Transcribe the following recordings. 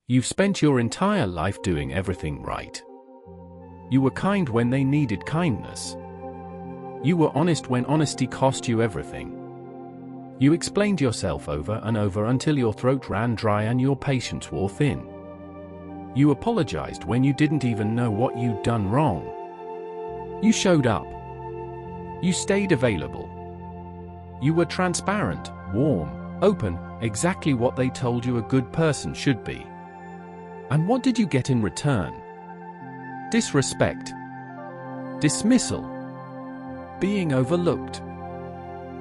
You've spent your entire life doing everything right. You were kind when they needed kindness. You were honest when honesty cost you everything. You explained yourself over and over until your throat ran dry and your patience wore thin. You apologized when you didn't even know what you'd done wrong. You showed up. You stayed available. You were transparent, warm, open, exactly what they told you a good person should be. And what did you get in return? Disrespect. Dismissal. Being overlooked.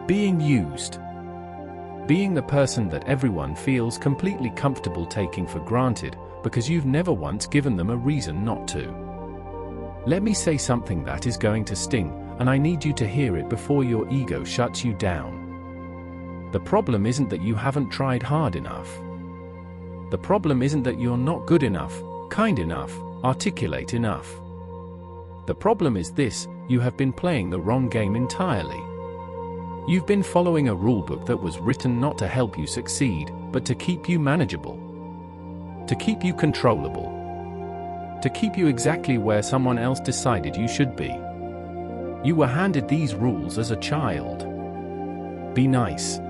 Being used. Being the person that everyone feels completely comfortable taking for granted because you've never once given them a reason not to. Let me say something that is going to sting, and I need you to hear it before your ego shuts you down. The problem isn't that you haven't tried hard enough. The problem isn't that you're not good enough, kind enough, articulate enough. The problem is this: you have been playing the wrong game entirely. You've been following a rulebook that was written not to help you succeed, but to keep you manageable. To keep you controllable. To keep you exactly where someone else decided you should be. You were handed these rules as a child. Be nice.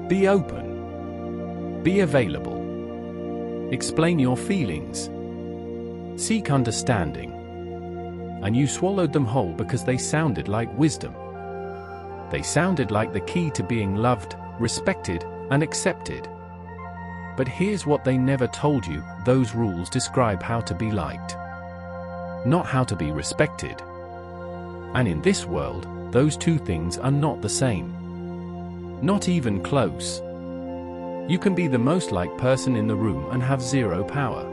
Be open. Be available. Explain your feelings. Seek understanding. And you swallowed them whole because they sounded like wisdom. They sounded like the key to being loved, respected, and accepted. But here's what they never told you: those rules describe how to be liked, not how to be respected. And in this world, those two things are not the same. Not even close. You can be the most liked person in the room and have zero power.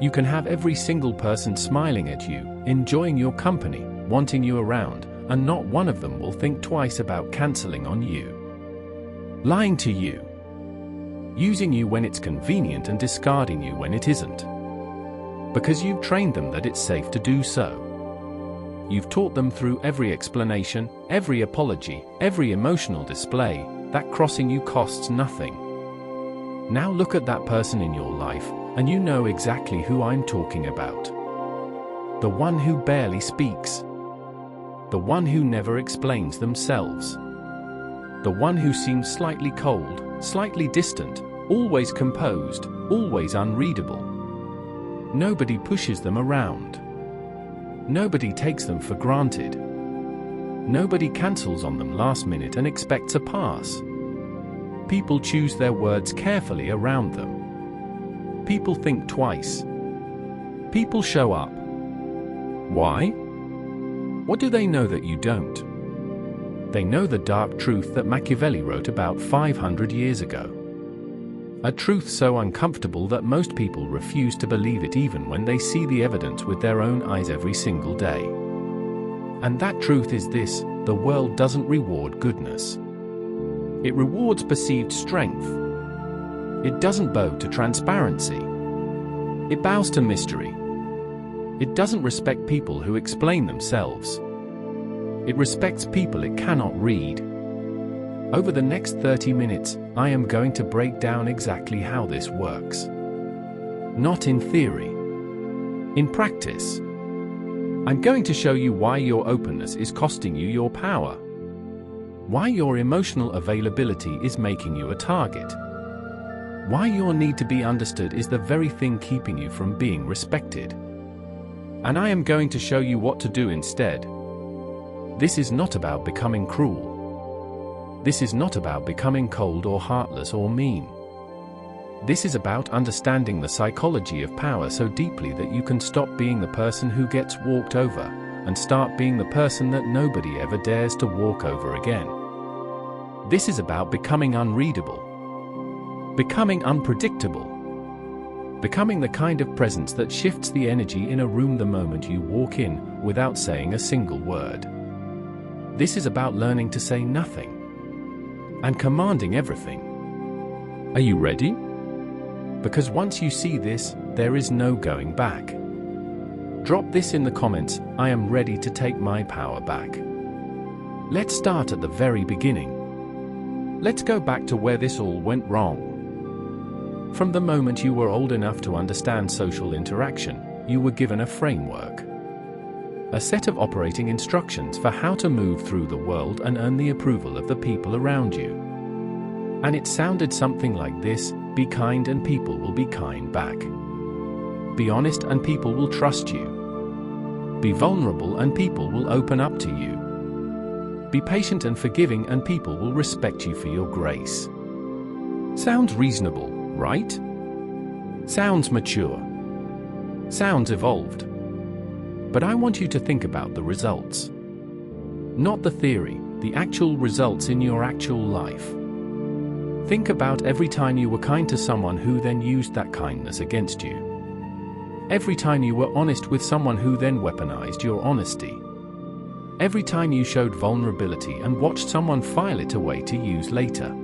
You can have every single person smiling at you, enjoying your company, wanting you around, and not one of them will think twice about canceling on you. Lying to you. Using you when it's convenient and discarding you when it isn't. Because you've trained them that it's safe to do so. You've taught them through every explanation, every apology, every emotional display, that crossing you costs nothing. Now look at that person in your life, and you know exactly who I'm talking about. The one who barely speaks. The one who never explains themselves. The one who seems slightly cold, slightly distant, always composed, always unreadable. Nobody pushes them around. Nobody takes them for granted. Nobody cancels on them last minute and expects a pass. People choose their words carefully around them. People think twice. People show up. Why? What do they know that you don't? They know the dark truth that Machiavelli wrote about 500 years ago. A truth so uncomfortable that most people refuse to believe it even when they see the evidence with their own eyes every single day. And that truth is this: the world doesn't reward goodness. It rewards perceived strength. It doesn't bow to transparency. It bows to mystery. It doesn't respect people who explain themselves. It respects people it cannot read. Over the next 30 minutes, I am going to break down exactly how this works. Not in theory. In practice. I'm going to show you why your openness is costing you your power. Why your emotional availability is making you a target. Why your need to be understood is the very thing keeping you from being respected. And I am going to show you what to do instead. This is not about becoming cruel. This is not about becoming cold or heartless or mean. This is about understanding the psychology of power so deeply that you can stop being the person who gets walked over and start being the person that nobody ever dares to walk over again. This is about becoming unreadable, becoming unpredictable, becoming the kind of presence that shifts the energy in a room the moment you walk in without saying a single word. This is about learning to say nothing and commanding everything. Are you ready? Because once you see this, there is no going back. Drop this in the comments: I am ready to take my power back. Let's start at the very beginning. Let's go back to where this all went wrong. From the moment you were old enough to understand social interaction, you were given a framework. A set of operating instructions for how to move through the world and earn the approval of the people around you. And it sounded something like this: be kind and people will be kind back. Be honest and people will trust you. Be vulnerable and people will open up to you. Be patient and forgiving and people will respect you for your grace. Sounds reasonable, right? Sounds mature. Sounds evolved. But I want you to think about the results. Not the theory, the actual results in your actual life. Think about every time you were kind to someone who then used that kindness against you. Every time you were honest with someone who then weaponized your honesty. Every time you showed vulnerability and watched someone file it away to use later.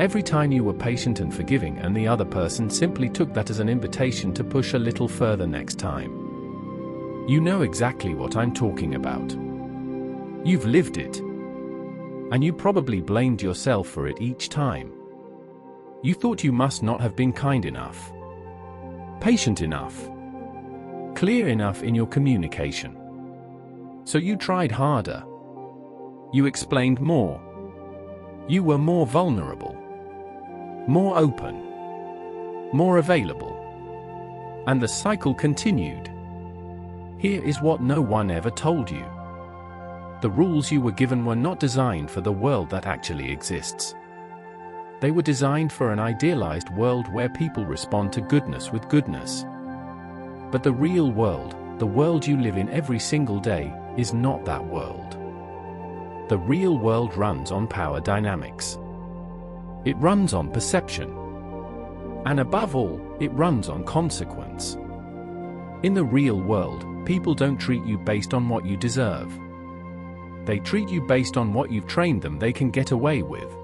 Every time you were patient and forgiving and the other person simply took that as an invitation to push a little further next time. You know exactly what I'm talking about. You've lived it. And you probably blamed yourself for it each time. You thought you must not have been kind enough, patient enough, clear enough in your communication. So you tried harder. You explained more. You were more vulnerable, more open, more available. And the cycle continued. Here is what no one ever told you. The rules you were given were not designed for the world that actually exists. They were designed for an idealized world where people respond to goodness with goodness. But the real world, the world you live in every single day, is not that world. The real world runs on power dynamics. It runs on perception. And above all, it runs on consequence. In the real world, people don't treat you based on what you deserve. They treat you based on what you've trained them they can get away with.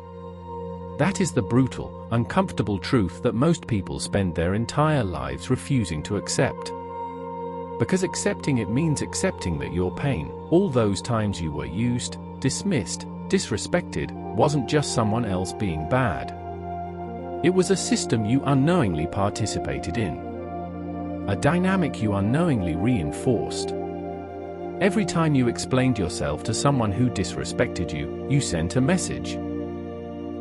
That is the brutal, uncomfortable truth that most people spend their entire lives refusing to accept. Because accepting it means accepting that your pain, all those times you were used, dismissed, disrespected, wasn't just someone else being bad. It was a system you unknowingly participated in. A dynamic you unknowingly reinforced. Every time you explained yourself to someone who disrespected you, you sent a message.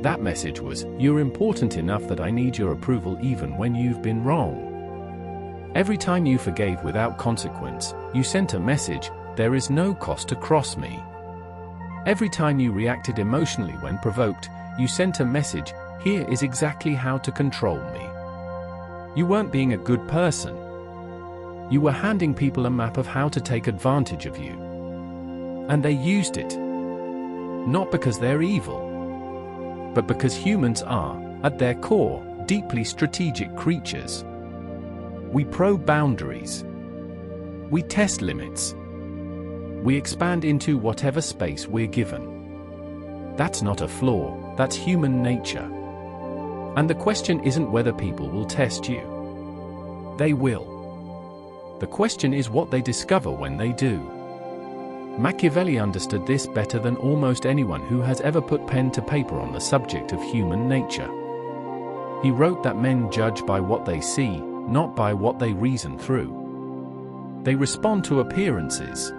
That message was, "You're important enough that I need your approval even when you've been wrong." Every time you forgave without consequence, you sent a message, "There is no cost to cross me." Every time you reacted emotionally when provoked, you sent a message, "Here is exactly how to control me." You weren't being a good person. You were handing people a map of how to take advantage of you. And they used it. Not because they're evil, but because humans are, at their core, deeply strategic creatures. We probe boundaries. We test limits. We expand into whatever space we're given. That's not a flaw, that's human nature. And the question isn't whether people will test you. They will. The question is what they discover when they do. Machiavelli understood this better than almost anyone who has ever put pen to paper on the subject of human nature. He wrote that men judge by what they see, not by what they reason through. They respond to appearances,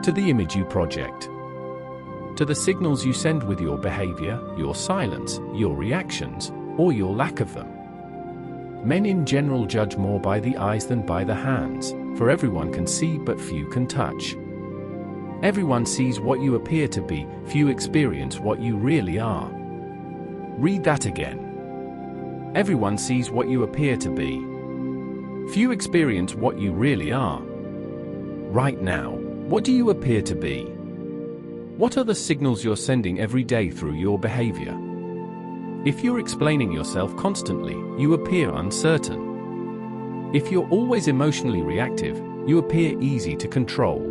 to the image you project, to the signals you send with your behavior, your silence, your reactions, or your lack of them. Men in general judge more by the eyes than by the hands, for everyone can see but few can touch. Everyone sees what you appear to be, few experience what you really are. Read that again. Everyone sees what you appear to be. Few experience what you really are. Right now, what do you appear to be? What are the signals you're sending every day through your behavior? If you're explaining yourself constantly, you appear uncertain. If you're always emotionally reactive, you appear easy to control.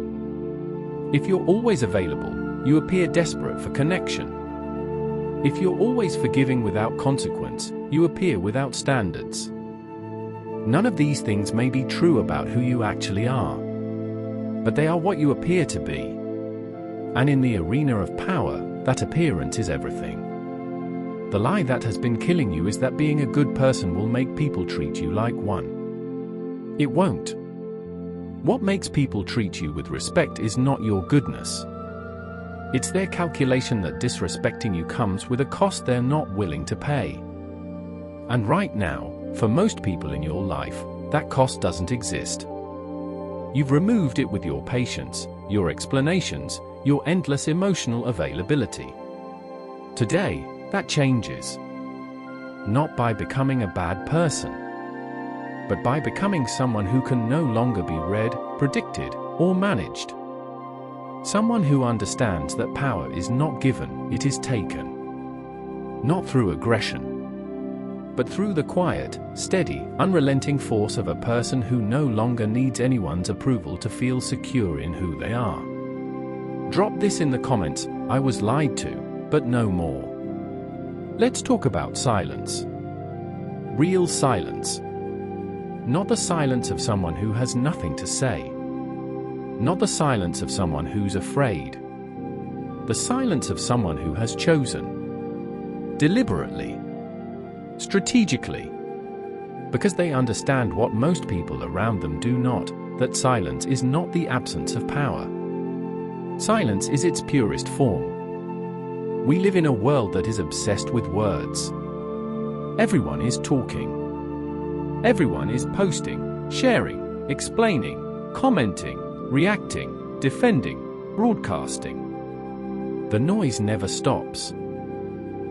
If you're always available, you appear desperate for connection. If you're always forgiving without consequence, you appear without standards. None of these things may be true about who you actually are. But they are what you appear to be. And in the arena of power, that appearance is everything. The lie that has been killing you is that being a good person will make people treat you like one. It won't. What makes people treat you with respect is not your goodness. It's their calculation that disrespecting you comes with a cost they're not willing to pay. And right now, for most people in your life, that cost doesn't exist. You've removed it with your patience, your explanations, your endless emotional availability. Today, that changes. Not by becoming a bad person, but by becoming someone who can no longer be read, predicted, or managed. Someone who understands that power is not given, it is taken. Not through aggression, but through the quiet, steady, unrelenting force of a person who no longer needs anyone's approval to feel secure in who they are. Drop this in the comments, I was lied to, but no more. Let's talk about silence. Real silence. Not the silence of someone who has nothing to say. Not the silence of someone who's afraid. The silence of someone who has chosen. Deliberately. Strategically. Because they understand what most people around them do not, that silence is not the absence of power. Silence is its purest form. We live in a world that is obsessed with words. Everyone is talking. Everyone is posting, sharing, explaining, commenting, reacting, defending, broadcasting. The noise never stops.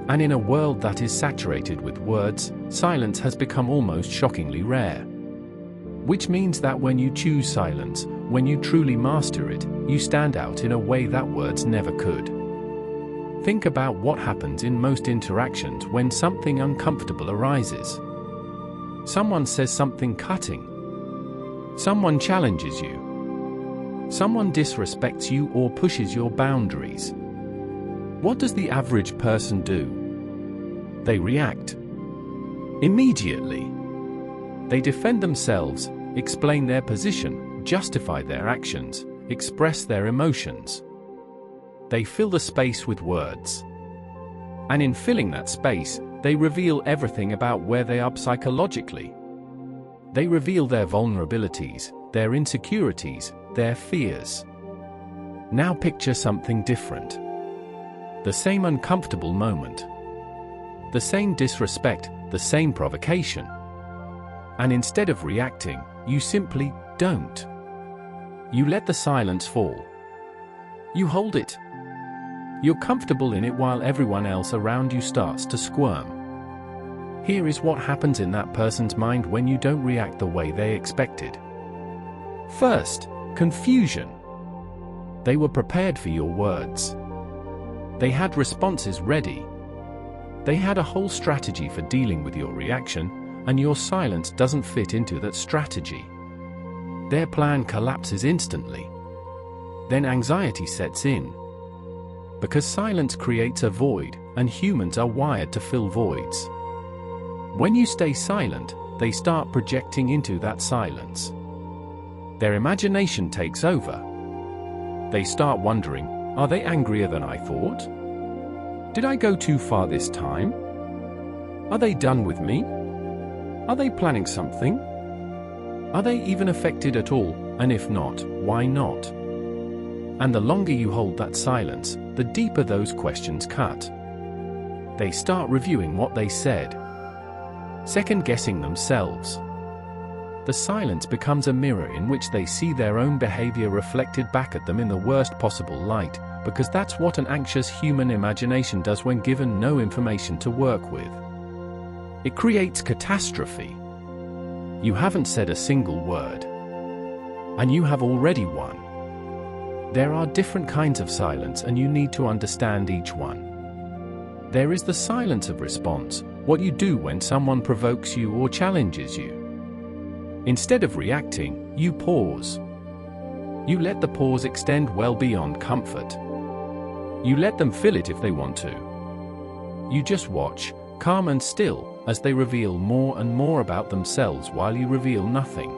And in a world that is saturated with words, silence has become almost shockingly rare. Which means that when you choose silence, when you truly master it, you stand out in a way that words never could. Think about what happens in most interactions when something uncomfortable arises. Someone says something cutting. Someone challenges you. Someone disrespects you or pushes your boundaries. What does the average person do? They react. Immediately. They defend themselves, explain their position, justify their actions, express their emotions. They fill the space with words. And in filling that space, they reveal everything about where they are psychologically. They reveal their vulnerabilities, their insecurities, their fears. Now picture something different. The same uncomfortable moment. The same disrespect, the same provocation. And instead of reacting, you simply don't. You let the silence fall. You hold it. You're comfortable in it while everyone else around you starts to squirm. Here is what happens in that person's mind when you don't react the way they expected. First, confusion. They were prepared for your words. They had responses ready. They had a whole strategy for dealing with your reaction, and your silence doesn't fit into that strategy. Their plan collapses instantly. Then anxiety sets in. Because silence creates a void, and humans are wired to fill voids. When you stay silent, they start projecting into that silence. Their imagination takes over. They start wondering, are they angrier than I thought? Did I go too far this time? Are they done with me? Are they planning something? Are they even affected at all, and if not, why not? And the longer you hold that silence, the deeper those questions cut. They start reviewing what they said, second-guessing themselves. The silence becomes a mirror in which they see their own behavior reflected back at them in the worst possible light, because that's what an anxious human imagination does when given no information to work with. It creates catastrophe. You haven't said a single word, and you have already won. There are different kinds of silence, and you need to understand each one. There is the silence of response, what you do when someone provokes you or challenges you. Instead of reacting, you pause. You let the pause extend well beyond comfort. You let them fill it if they want to. You just watch, calm and still, as they reveal more and more about themselves while you reveal nothing.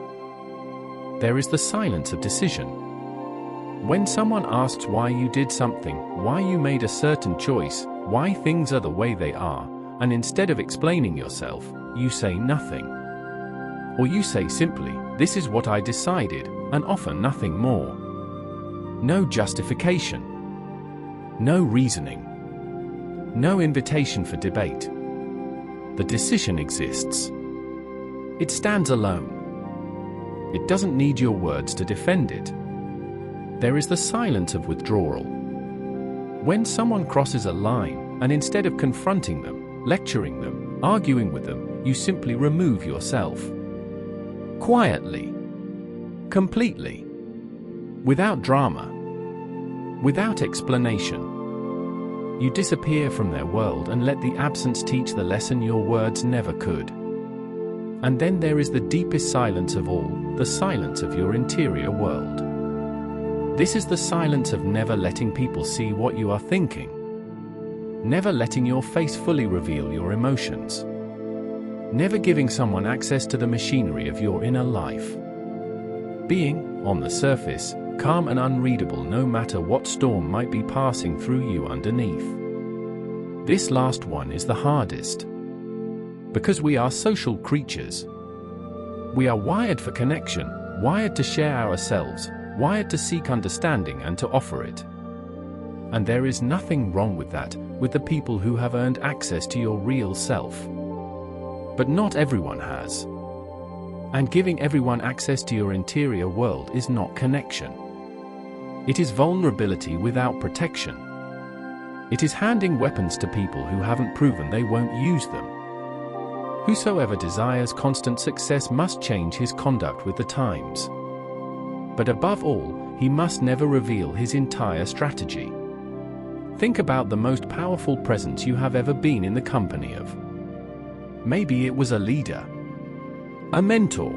There is the silence of decision. When someone asks why you did something, why you made a certain choice, why things are the way they are, and instead of explaining yourself, you say nothing. Or you say simply, "This is what I decided," and offer nothing more. No justification. No reasoning. No invitation for debate. The decision exists. It stands alone. It doesn't need your words to defend it. There is the silence of withdrawal. When someone crosses a line, and instead of confronting them, lecturing them, arguing with them, you simply remove yourself. Quietly. Completely. Without drama. Without explanation. You disappear from their world and let the absence teach the lesson your words never could. And then there is the deepest silence of all, the silence of your interior world. This is the silence of never letting people see what you are thinking. Never letting your face fully reveal your emotions. Never giving someone access to the machinery of your inner life. Being, on the surface, calm and unreadable no matter what storm might be passing through you underneath. This last one is the hardest. Because we are social creatures. We are wired for connection, wired to share ourselves, wired to seek understanding and to offer it. And there is nothing wrong with that, with the people who have earned access to your real self. But not everyone has. And giving everyone access to your interior world is not connection. It is vulnerability without protection. It is handing weapons to people who haven't proven they won't use them. Whosoever desires constant success must change his conduct with the times. But above all, he must never reveal his entire strategy. Think about the most powerful presence you have ever been in the company of. Maybe it was a leader, a mentor,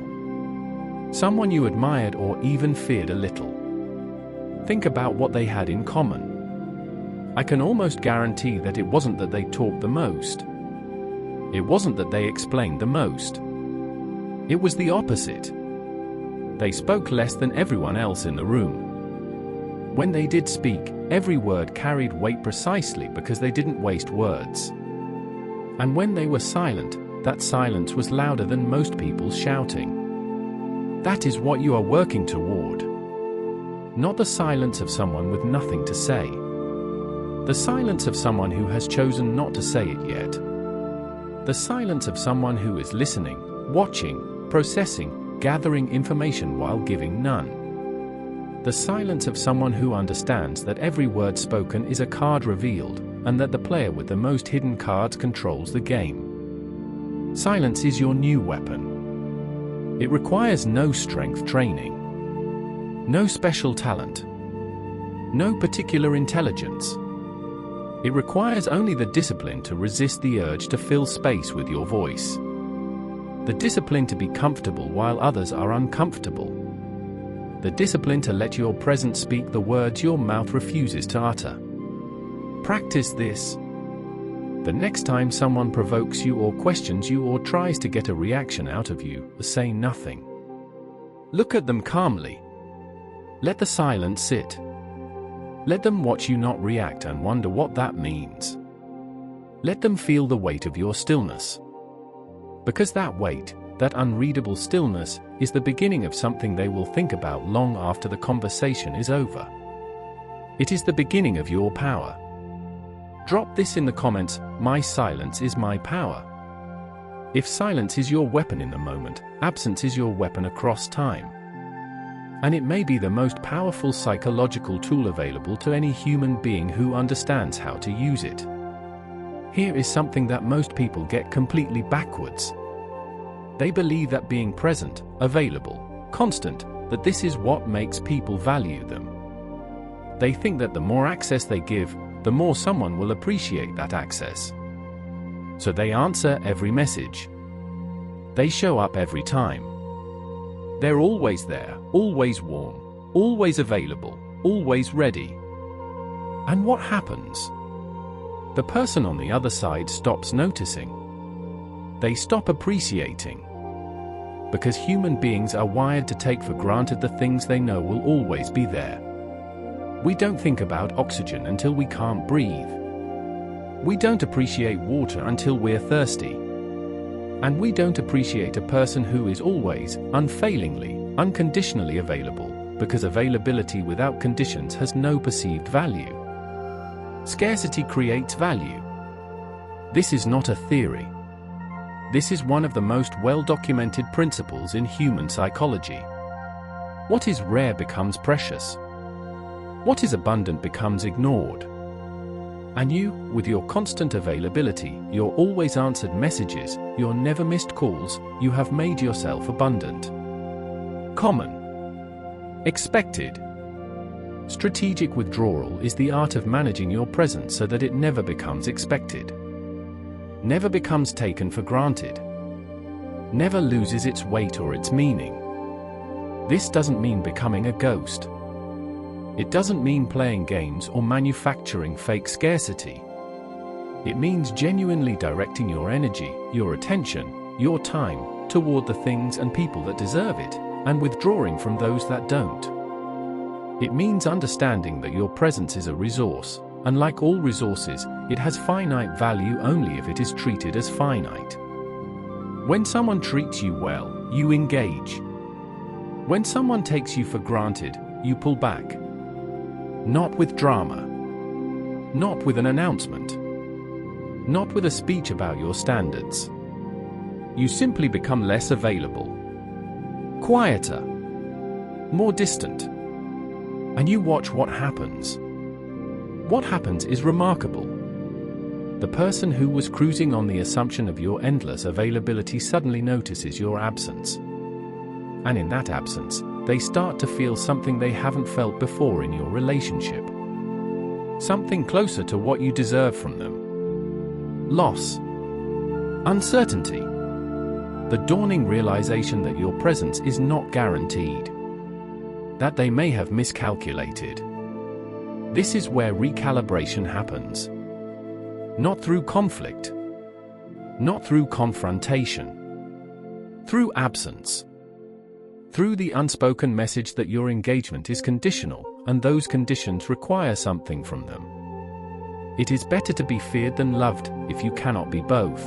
someone you admired or even feared a little. Think about what they had in common. I can almost guarantee that it wasn't that they talked the most. It wasn't that they explained the most. It was the opposite. They spoke less than everyone else in the room. When they did speak, every word carried weight precisely because they didn't waste words. And when they were silent, that silence was louder than most people's shouting. That is what you are working toward. Not the silence of someone with nothing to say. The silence of someone who has chosen not to say it yet. The silence of someone who is listening, watching, processing, gathering information while giving none. The silence of someone who understands that every word spoken is a card revealed, and that the player with the most hidden cards controls the game. Silence is your new weapon. It requires no strength training. No special talent. No particular intelligence. It requires only the discipline to resist the urge to fill space with your voice. The discipline to be comfortable while others are uncomfortable. The discipline to let your presence speak the words your mouth refuses to utter. Practice this. The next time someone provokes you or questions you or tries to get a reaction out of you, say nothing. Look at them calmly. Let the silence sit. Let them watch you not react and wonder what that means. Let them feel the weight of your stillness. Because that weight, that unreadable stillness, is the beginning of something they will think about long after the conversation is over. It is the beginning of your power. Drop this in the comments: my silence is my power. If silence is your weapon in the moment, absence is your weapon across time. And it may be the most powerful psychological tool available to any human being who understands how to use it. Here is something that most people get completely backwards. They believe that being present, available, constant, that this is what makes people value them. They think that the more access they give, the more someone will appreciate that access. So they answer every message. They show up every time. They're always there, always warm, always available, always ready. And what happens? The person on the other side stops noticing. They stop appreciating. Because human beings are wired to take for granted the things they know will always be there. We don't think about oxygen until we can't breathe. We don't appreciate water until we're thirsty. And we don't appreciate a person who is always, unfailingly, unconditionally available, because availability without conditions has no perceived value. Scarcity creates value. This is not a theory. This is one of the most well-documented principles in human psychology. What is rare becomes precious. What is abundant becomes ignored. And you, with your constant availability, your always answered messages, your never missed calls, you have made yourself abundant. Common. Expected. Strategic withdrawal is the art of managing your presence so that it never becomes expected. Never becomes taken for granted. Never loses its weight or its meaning. This doesn't mean becoming a ghost. It doesn't mean playing games or manufacturing fake scarcity. It means genuinely directing your energy, your attention, your time, toward the things and people that deserve it, and withdrawing from those that don't. It means understanding that your presence is a resource, and like all resources, it has finite value only if it is treated as finite. When someone treats you well, you engage. When someone takes you for granted, you pull back. Not with drama. Not with an announcement. Not with a speech about your standards. You simply become less available. Quieter. More distant. And you watch what happens. What happens is remarkable. The person who was cruising on the assumption of your endless availability suddenly notices your absence. And in that absence, they start to feel something they haven't felt before in your relationship. Something closer to what you deserve from them. Loss. Uncertainty. The dawning realization that your presence is not guaranteed. That they may have miscalculated. This is where recalibration happens. Not through conflict. Not through confrontation. Through absence. Through the unspoken message that your engagement is conditional, and those conditions require something from them. It is better to be feared than loved, if you cannot be both.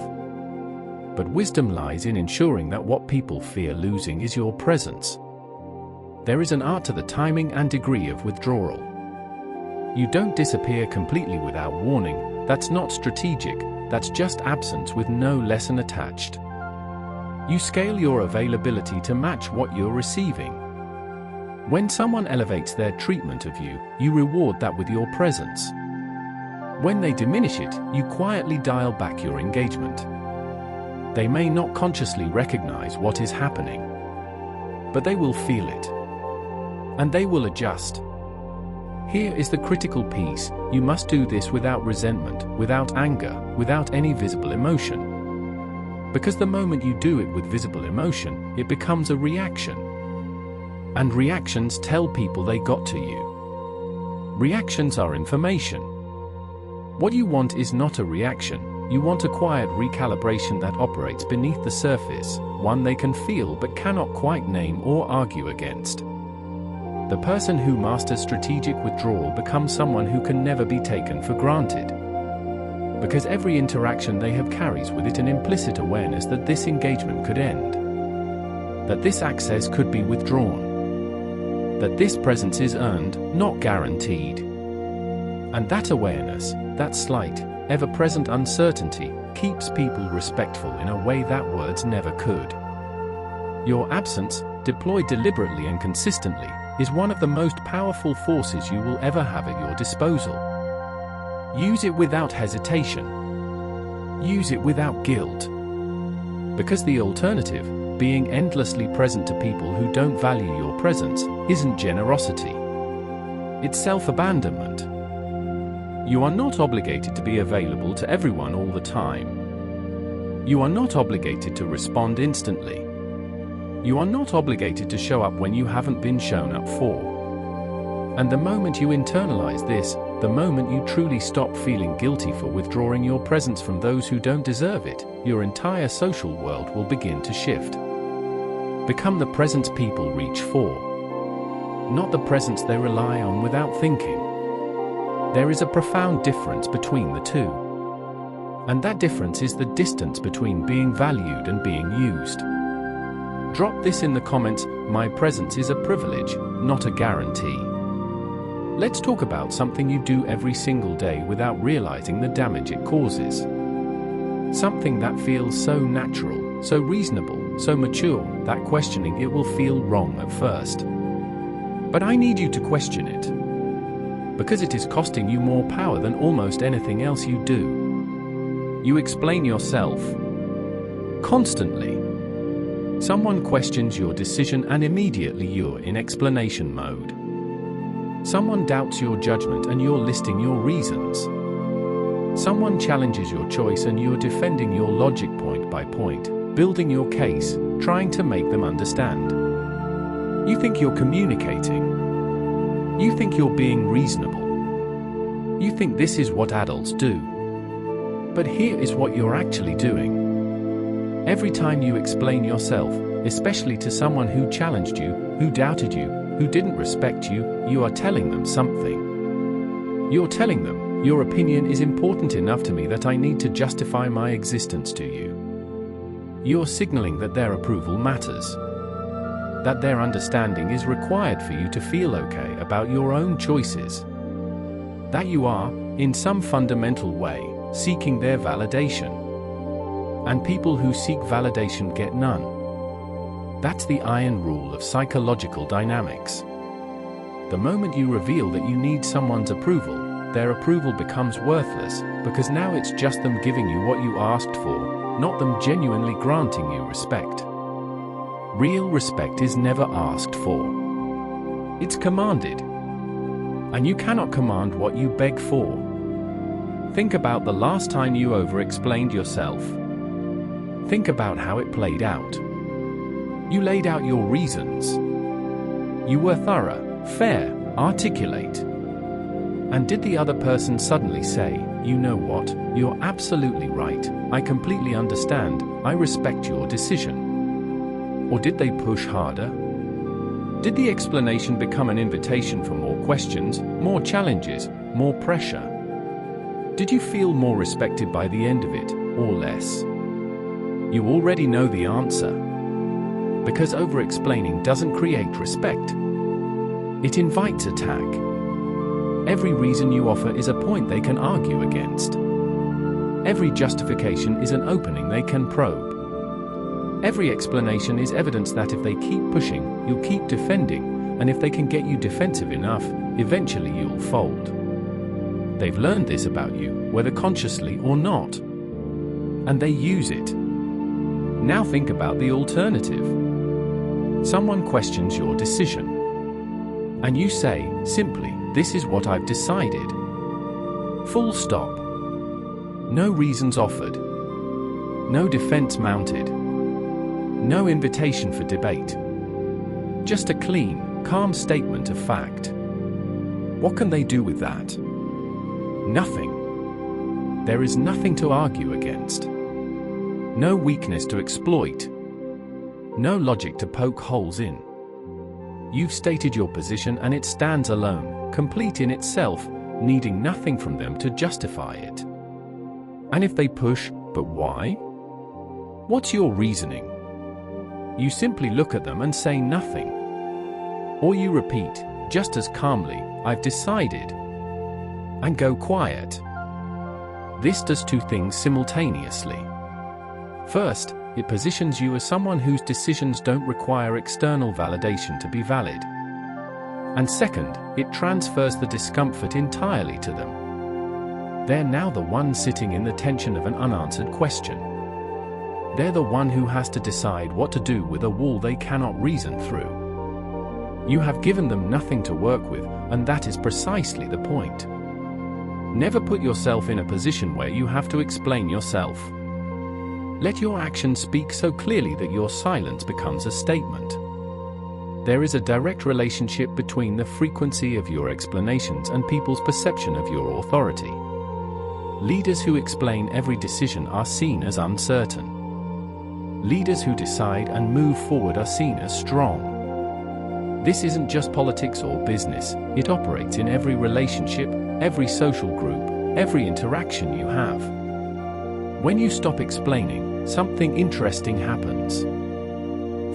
But wisdom lies in ensuring that what people fear losing is your presence. There is an art to the timing and degree of withdrawal. You don't disappear completely without warning. That's not strategic, that's just absence with no lesson attached. You scale your availability to match what you're receiving. When someone elevates their treatment of you, you reward that with your presence. When they diminish it, you quietly dial back your engagement. They may not consciously recognize what is happening, but they will feel it. And they will adjust. Here is the critical piece: you must do this without resentment, without anger, without any visible emotion. Because the moment you do it with visible emotion, it becomes a reaction. And reactions tell people they got to you. Reactions are information. What you want is not a reaction, you want a quiet recalibration that operates beneath the surface, one they can feel but cannot quite name or argue against. The person who masters strategic withdrawal becomes someone who can never be taken for granted. Because every interaction they have carries with it an implicit awareness that this engagement could end. That this access could be withdrawn. That this presence is earned, not guaranteed. And that awareness, that slight, ever-present uncertainty, keeps people respectful in a way that words never could. Your absence, deployed deliberately and consistently, is one of the most powerful forces you will ever have at your disposal. Use it without hesitation. Use it without guilt. Because the alternative, being endlessly present to people who don't value your presence, isn't generosity. It's self-abandonment. You are not obligated to be available to everyone all the time. You are not obligated to respond instantly. You are not obligated to show up when you haven't been shown up for. And the moment you internalize this, the moment you truly stop feeling guilty for withdrawing your presence from those who don't deserve it, your entire social world will begin to shift. Become the presence people reach for, not the presence they rely on without thinking. There is a profound difference between the two. And that difference is the distance between being valued and being used. Drop this in the comments. My presence is a privilege, not a guarantee. Let's talk about something you do every single day without realizing the damage it causes. Something that feels so natural, so reasonable, so mature, that questioning it will feel wrong at first. But I need you to question it. Because it is costing you more power than almost anything else you do. You explain yourself constantly. Someone questions your decision and immediately you're in explanation mode. Someone doubts your judgment and you're listing your reasons. Someone challenges your choice and you're defending your logic point by point, building your case, trying to make them understand. You think you're communicating. You think you're being reasonable. You think this is what adults do. But here is what you're actually doing. Every time you explain yourself, especially to someone who challenged you, who doubted you, who didn't respect you, you are telling them something. You're telling them, your opinion is important enough to me that I need to justify my existence to you. You're signaling that their approval matters. That their understanding is required for you to feel okay about your own choices. That you are, in some fundamental way, seeking their validation. And people who seek validation get none. That's the iron rule of psychological dynamics. The moment you reveal that you need someone's approval, their approval becomes worthless, because now it's just them giving you what you asked for, not them genuinely granting you respect. Real respect is never asked for. It's commanded. And you cannot command what you beg for. Think about the last time you over-explained yourself. Think about how it played out. You laid out your reasons. You were thorough, fair, articulate. And did the other person suddenly say, you know what, you're absolutely right, I completely understand, I respect your decision? Or did they push harder? Did the explanation become an invitation for more questions, more challenges, more pressure? Did you feel more respected by the end of it, or less? You already know the answer. Because over-explaining doesn't create respect. It invites attack. Every reason you offer is a point they can argue against. Every justification is an opening they can probe. Every explanation is evidence that if they keep pushing, you'll keep defending, and if they can get you defensive enough, eventually you'll fold. They've learned this about you, whether consciously or not. And they use it. Now think about the alternative. Someone questions your decision. And you say, simply, this is what I've decided. Full stop. No reasons offered. No defense mounted. No invitation for debate. Just a clean, calm statement of fact. What can they do with that? Nothing. There is nothing to argue against. No weakness to exploit. No logic to poke holes in. You've stated your position and it stands alone, complete in itself, needing nothing from them to justify it. And if they push, but why? What's your reasoning? You simply look at them and say nothing. Or you repeat, just as calmly, I've decided. And go quiet. This does two things simultaneously. First, it positions you as someone whose decisions don't require external validation to be valid. And second, it transfers the discomfort entirely to them. They're now the one sitting in the tension of an unanswered question. They're the one who has to decide what to do with a wall they cannot reason through. You have given them nothing to work with, and that is precisely the point. Never put yourself in a position where you have to explain yourself. Let your actions speak so clearly that your silence becomes a statement. There is a direct relationship between the frequency of your explanations and people's perception of your authority. Leaders who explain every decision are seen as uncertain. Leaders who decide and move forward are seen as strong. This isn't just politics or business, it operates in every relationship, every social group, every interaction you have. When you stop explaining, something interesting happens.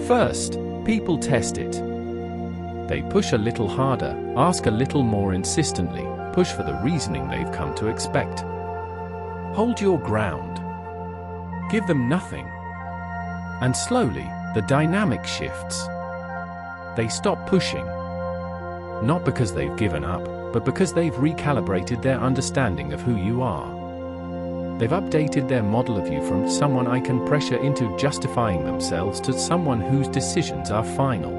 First, people test it. They push a little harder, ask a little more insistently, push for the reasoning they've come to expect. Hold your ground. Give them nothing. And slowly, the dynamic shifts. They stop pushing. Not because they've given up, but because they've recalibrated their understanding of who you are. They've updated their model of you from someone I can pressure into justifying themselves to someone whose decisions are final.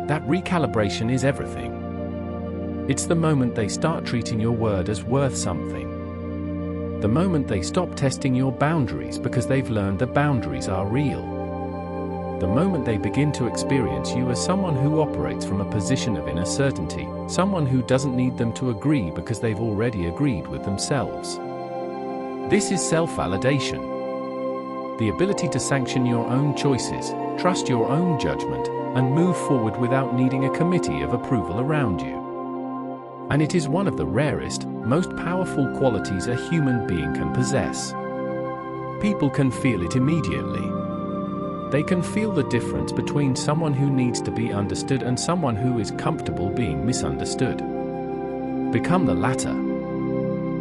That recalibration is everything. It's the moment they start treating your word as worth something. The moment they stop testing your boundaries because they've learned that boundaries are real. The moment they begin to experience you as someone who operates from a position of inner certainty, someone who doesn't need them to agree because they've already agreed with themselves. This is self-validation. The ability to sanction your own choices, trust your own judgment, and move forward without needing a committee of approval around you. And it is one of the rarest, most powerful qualities a human being can possess. People can feel it immediately. They can feel the difference between someone who needs to be understood and someone who is comfortable being misunderstood. Become the latter.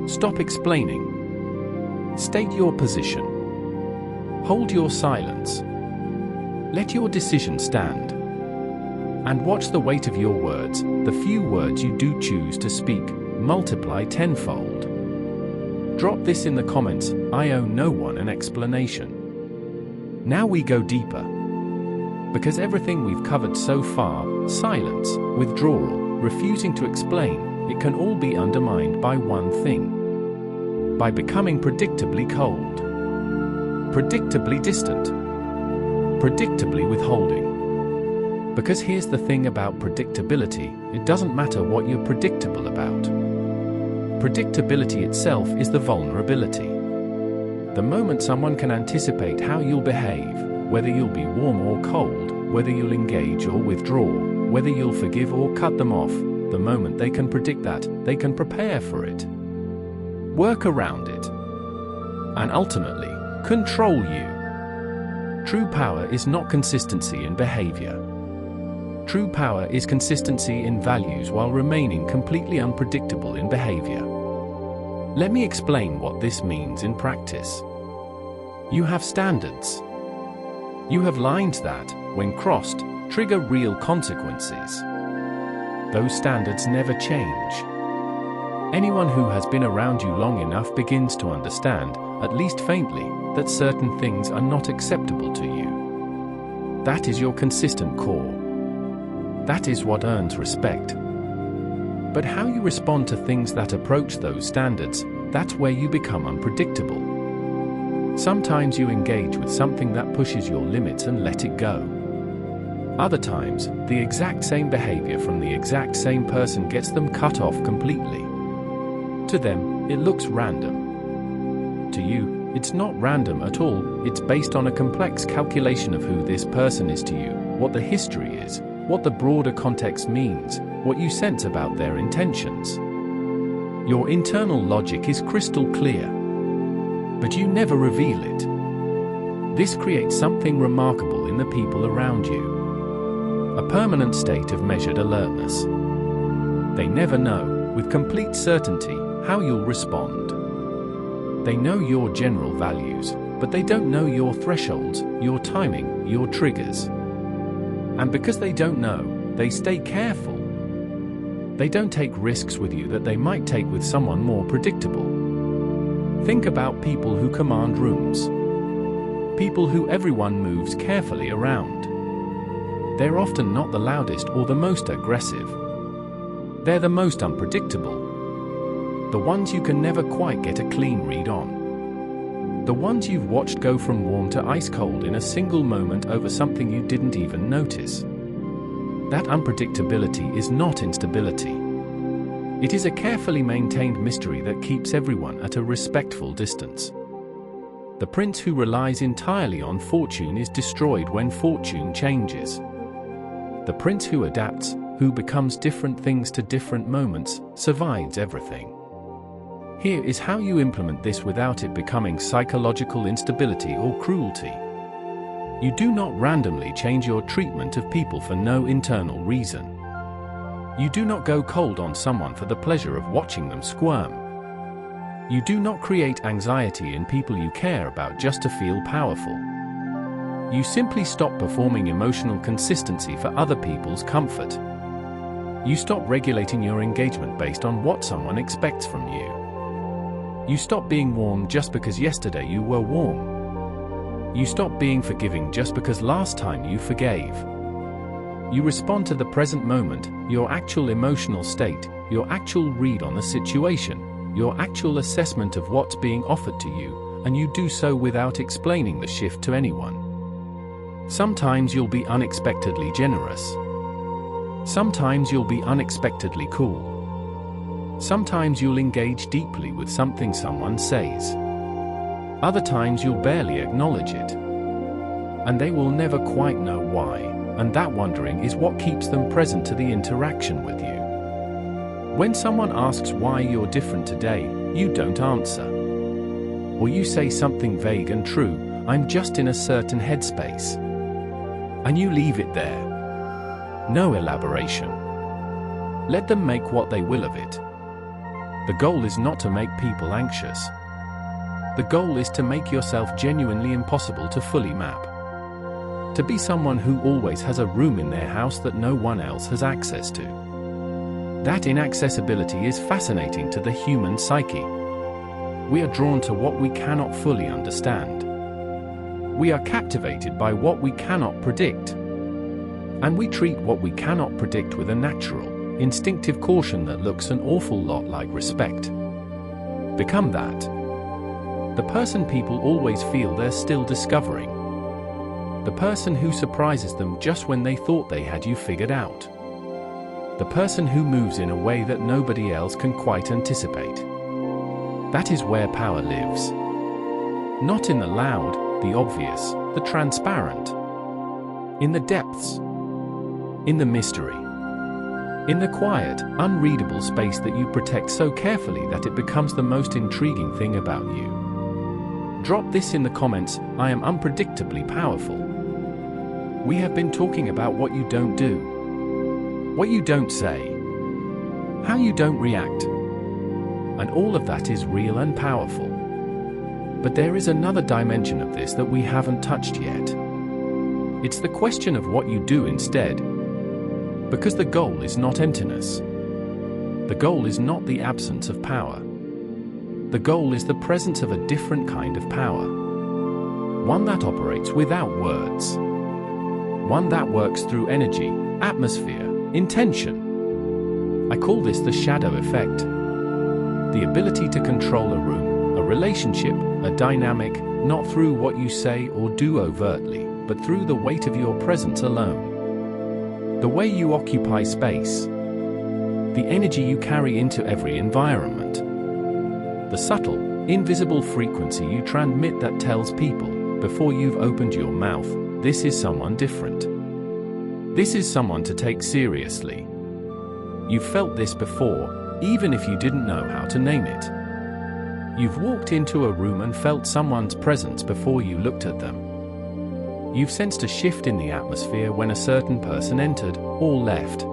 Stop explaining. State your position. Hold your silence. Let your decision stand. And watch the weight of your words, the few words you do choose to speak, multiply tenfold. Drop this in the comments. I owe no one an explanation. Now we go deeper. Because everything we've covered so far, silence, withdrawal, refusing to explain, it can all be undermined by one thing. By becoming predictably cold, predictably distant, predictably withholding. Because here's the thing about predictability, it doesn't matter what you're predictable about. Predictability itself is the vulnerability. The moment someone can anticipate how you'll behave, whether you'll be warm or cold, whether you'll engage or withdraw, whether you'll forgive or cut them off, the moment they can predict that, they can prepare for it. Work around it. And ultimately, control you. True power is not consistency in behavior. True power is consistency in values while remaining completely unpredictable in behavior. Let me explain what this means in practice. You have standards. You have lines that, when crossed, trigger real consequences. Those standards never change. Anyone who has been around you long enough begins to understand, at least faintly, that certain things are not acceptable to you. That is your consistent core. That is what earns respect. But how you respond to things that approach those standards, that's where you become unpredictable. Sometimes you engage with something that pushes your limits and let it go. Other times, the exact same behavior from the exact same person gets them cut off completely. To them, it looks random. To you, it's not random at all, it's based on a complex calculation of who this person is to you, what the history is, what the broader context means, what you sense about their intentions. Your internal logic is crystal clear. But you never reveal it. This creates something remarkable in the people around you. A permanent state of measured alertness. They never know, with complete certainty, how you'll respond. They know your general values, but they don't know your thresholds, your timing, your triggers. And because they don't know, they stay careful. They don't take risks with you that they might take with someone more predictable. Think about people who command rooms. People who everyone moves carefully around. They're often not the loudest or the most aggressive. They're the most unpredictable. The ones you can never quite get a clean read on. The ones you've watched go from warm to ice cold in a single moment over something you didn't even notice. That unpredictability is not instability. It is a carefully maintained mystery that keeps everyone at a respectful distance. The prince who relies entirely on fortune is destroyed when fortune changes. The prince who adapts, who becomes different things to different moments, survives everything. Here is how you implement this without it becoming psychological instability or cruelty. You do not randomly change your treatment of people for no internal reason. You do not go cold on someone for the pleasure of watching them squirm. You do not create anxiety in people you care about just to feel powerful. You simply stop performing emotional consistency for other people's comfort. You stop regulating your engagement based on what someone expects from you. You stop being warm just because yesterday you were warm. You stop being forgiving just because last time you forgave. You respond to the present moment, your actual emotional state, your actual read on the situation, your actual assessment of what's being offered to you, and you do so without explaining the shift to anyone. Sometimes you'll be unexpectedly generous. Sometimes you'll be unexpectedly cool. Sometimes you'll engage deeply with something someone says. Other times you'll barely acknowledge it. And they will never quite know why, and that wondering is what keeps them present to the interaction with you. When someone asks why you're different today, you don't answer. Or you say something vague and true, "I'm just in a certain headspace." And you leave it there. No elaboration. Let them make what they will of it. The goal is not to make people anxious. The goal is to make yourself genuinely impossible to fully map. To be someone who always has a room in their house that no one else has access to. That inaccessibility is fascinating to the human psyche. We are drawn to what we cannot fully understand. We are captivated by what we cannot predict. And we treat what we cannot predict with a natural, instinctive caution that looks an awful lot like respect. Become that. The person people always feel they're still discovering. The person who surprises them just when they thought they had you figured out. The person who moves in a way that nobody else can quite anticipate. That is where power lives. Not in the loud, the obvious, the transparent. In the depths. In the mystery. In the quiet, unreadable space that you protect so carefully that it becomes the most intriguing thing about you. Drop this in the comments. I am unpredictably powerful. We have been talking about what you don't do, what you don't say, how you don't react. And all of that is real and powerful. But there is another dimension of this that we haven't touched yet. It's the question of what you do instead. Because the goal is not emptiness. The goal is not the absence of power. The goal is the presence of a different kind of power. One that operates without words. One that works through energy, atmosphere, intention. I call this the shadow effect. The ability to control a room, a relationship, a dynamic, not through what you say or do overtly, but through the weight of your presence alone. The way you occupy space. The energy you carry into every environment. The subtle, invisible frequency you transmit that tells people, before you've opened your mouth, this is someone different. This is someone to take seriously. You've felt this before, even if you didn't know how to name it. You've walked into a room and felt someone's presence before you looked at them. You've sensed a shift in the atmosphere when a certain person entered or left.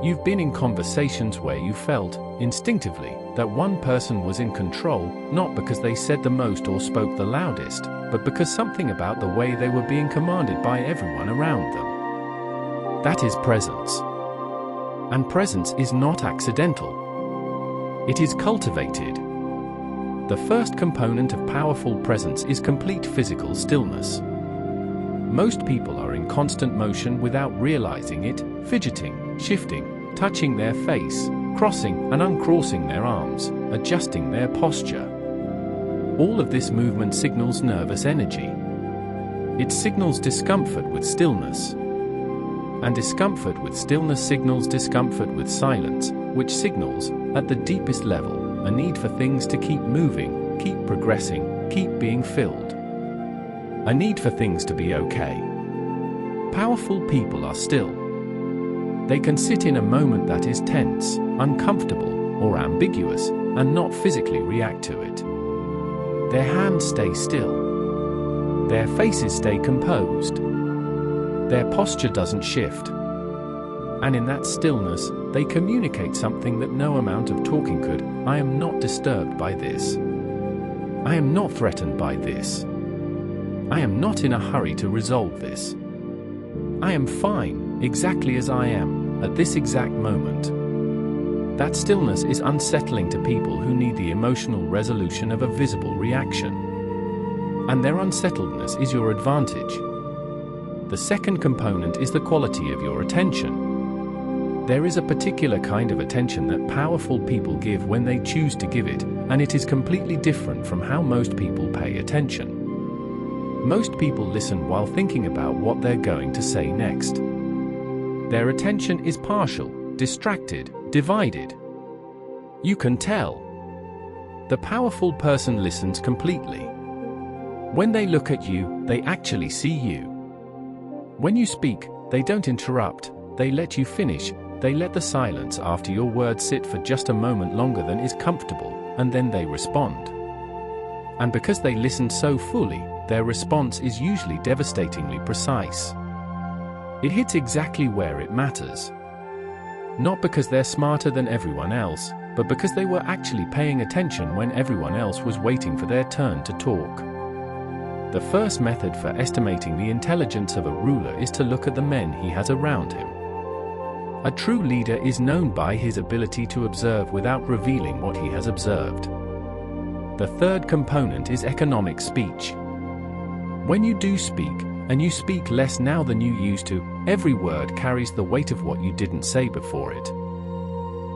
You've been in conversations where you felt, instinctively, that one person was in control, not because they said the most or spoke the loudest, but because something about the way they were being commanded by everyone around them. That is presence. And presence is not accidental. It is cultivated. The first component of powerful presence is complete physical stillness. Most people are in constant motion without realizing it, fidgeting, shifting, touching their face, crossing and uncrossing their arms, adjusting their posture. All of this movement signals nervous energy. It signals discomfort with stillness. And discomfort with stillness signals discomfort with silence, which signals, at the deepest level, a need for things to keep moving, keep progressing, keep being filled. A need for things to be okay. Powerful people are still. They can sit in a moment that is tense, uncomfortable, or ambiguous, and not physically react to it. Their hands stay still. Their faces stay composed. Their posture doesn't shift. And in that stillness, they communicate something that no amount of talking could. I am not disturbed by this. I am not threatened by this. I am not in a hurry to resolve this. I am fine, exactly as I am, at this exact moment. That stillness is unsettling to people who need the emotional resolution of a visible reaction. And their unsettledness is your advantage. The second component is the quality of your attention. There is a particular kind of attention that powerful people give when they choose to give it, and it is completely different from how most people pay attention. Most people listen while thinking about what they're going to say next. Their attention is partial, distracted, divided. You can tell. The powerful person listens completely. When they look at you, they actually see you. When you speak, they don't interrupt, they let you finish, they let the silence after your words sit for just a moment longer than is comfortable, and then they respond. And because they listen so fully, their response is usually devastatingly precise. It hits exactly where it matters. Not because they're smarter than everyone else, but because they were actually paying attention when everyone else was waiting for their turn to talk. The first method for estimating the intelligence of a ruler is to look at the men he has around him. A true leader is known by his ability to observe without revealing what he has observed. The third component is economic speech. When you do speak, and you speak less now than you used to, every word carries the weight of what you didn't say before it.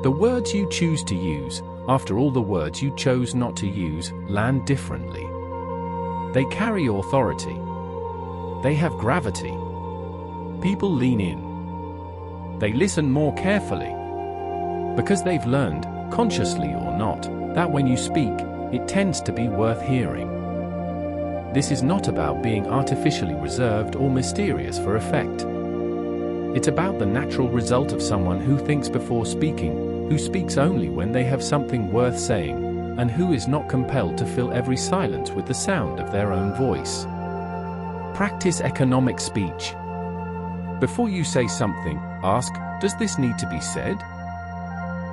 The words you choose to use, after all the words you chose not to use, land differently. They carry authority. They have gravity. People lean in. They listen more carefully. Because they've learned, consciously or not, that when you speak, it tends to be worth hearing. This is not about being artificially reserved or mysterious for effect. It's about the natural result of someone who thinks before speaking, who speaks only when they have something worth saying, and who is not compelled to fill every silence with the sound of their own voice. Practice economic speech. Before you say something, ask, does this need to be said?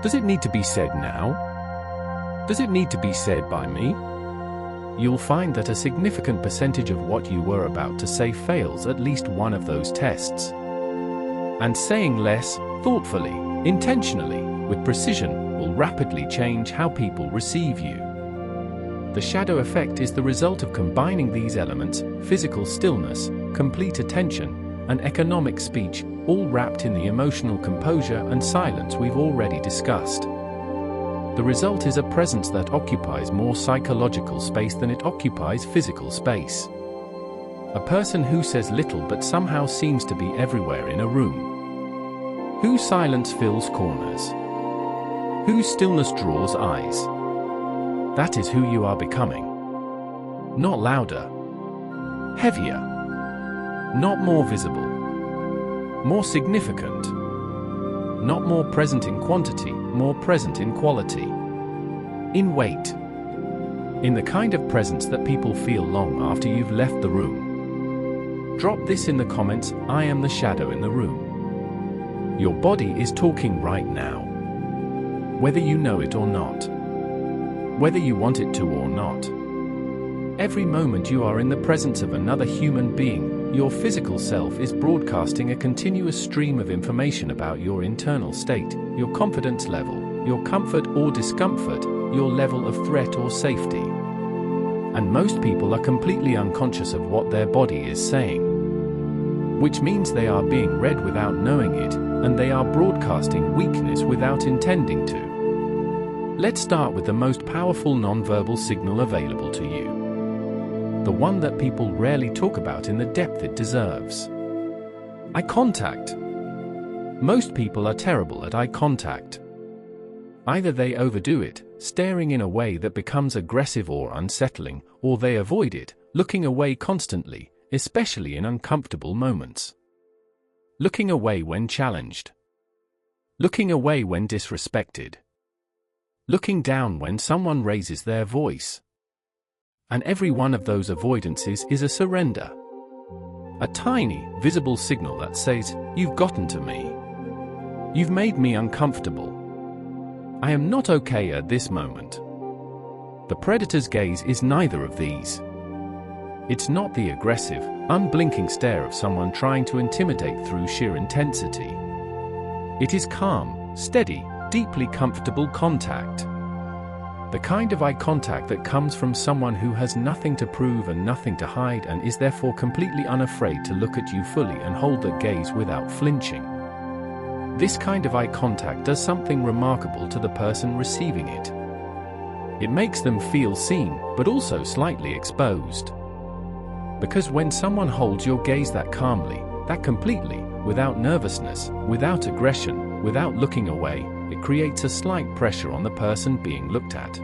Does it need to be said now? Does it need to be said by me? You'll find that a significant percentage of what you were about to say fails at least one of those tests. And saying less, thoughtfully, intentionally, with precision, will rapidly change how people receive you. The shadow effect is the result of combining these elements: physical stillness, complete attention, and economic speech, all wrapped in the emotional composure and silence we've already discussed. The result is a presence that occupies more psychological space than it occupies physical space. A person who says little but somehow seems to be everywhere in a room. Whose silence fills corners. Whose stillness draws eyes. That is who you are becoming. Not louder. Heavier. Not more visible. More significant. Not more present in quantity, more present in quality. In weight. In the kind of presence that people feel long after you've left the room. Drop this in the comments: I am the shadow in the room. Your body is talking right now. Whether you know it or not. Whether you want it to or not. Every moment you are in the presence of another human being, your physical self is broadcasting a continuous stream of information about your internal state, your confidence level, your comfort or discomfort, your level of threat or safety. And most people are completely unconscious of what their body is saying. Which means they are being read without knowing it, and they are broadcasting weakness without intending to. Let's start with the most powerful nonverbal signal available to you. The one that people rarely talk about in the depth it deserves. Eye contact. Most people are terrible at eye contact. Either they overdo it, staring in a way that becomes aggressive or unsettling, or they avoid it, looking away constantly, especially in uncomfortable moments. Looking away when challenged. Looking away when disrespected. looking down when someone raises their voice. And every one of those avoidances is a surrender. A tiny, visible signal that says, "You've gotten to me. You've made me uncomfortable. I am not okay at this moment." The predator's gaze is neither of these. It's not the aggressive, unblinking stare of someone trying to intimidate through sheer intensity. It is calm, steady, deeply comfortable contact. The kind of eye contact that comes from someone who has nothing to prove and nothing to hide and is therefore completely unafraid to look at you fully and hold that gaze without flinching. This kind of eye contact does something remarkable to the person receiving it. It makes them feel seen, but also slightly exposed. Because when someone holds your gaze that calmly, that completely, without nervousness, without aggression, without looking away, it creates a slight pressure on the person being looked at.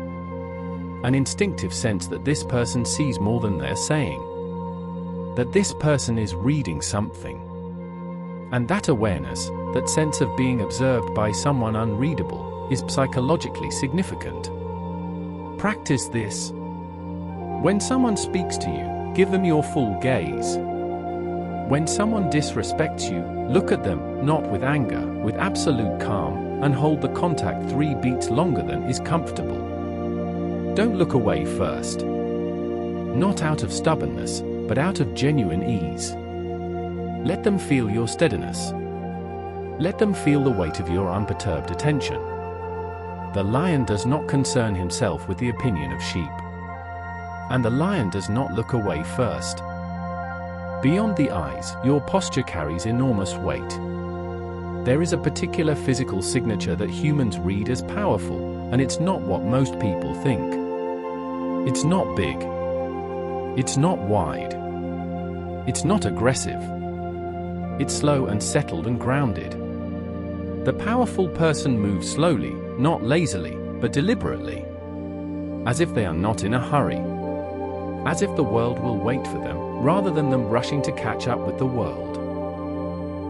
An instinctive sense that this person sees more than they're saying. That this person is reading something. And that awareness, that sense of being observed by someone unreadable, is psychologically significant. Practice this. When someone speaks to you, give them your full gaze. When someone disrespects you, look at them, not with anger, with absolute calm, and hold the contact 3 beats longer than is comfortable. Don't look away first. Not out of stubbornness, but out of genuine ease. Let them feel your steadiness. Let them feel the weight of your unperturbed attention. The lion does not concern himself with the opinion of sheep. And the lion does not look away first. Beyond the eyes, your posture carries enormous weight. There is a particular physical signature that humans read as powerful, and it's not what most people think. It's not big. It's not wide. It's not aggressive. It's slow and settled and grounded. The powerful person moves slowly, not lazily, but deliberately. As if they are not in a hurry. As if the world will wait for them, rather than them rushing to catch up with the world.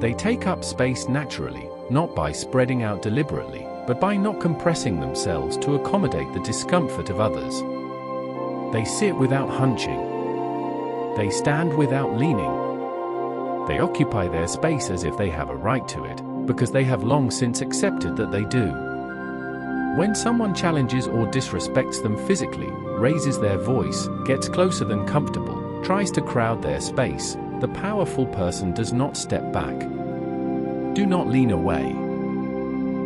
They take up space naturally, not by spreading out deliberately, but by not compressing themselves to accommodate the discomfort of others. They sit without hunching. They stand without leaning. They occupy their space as if they have a right to it, because they have long since accepted that they do. When someone challenges or disrespects them physically, raises their voice, gets closer than comfortable, tries to crowd their space, the powerful person does not step back. Do not lean away.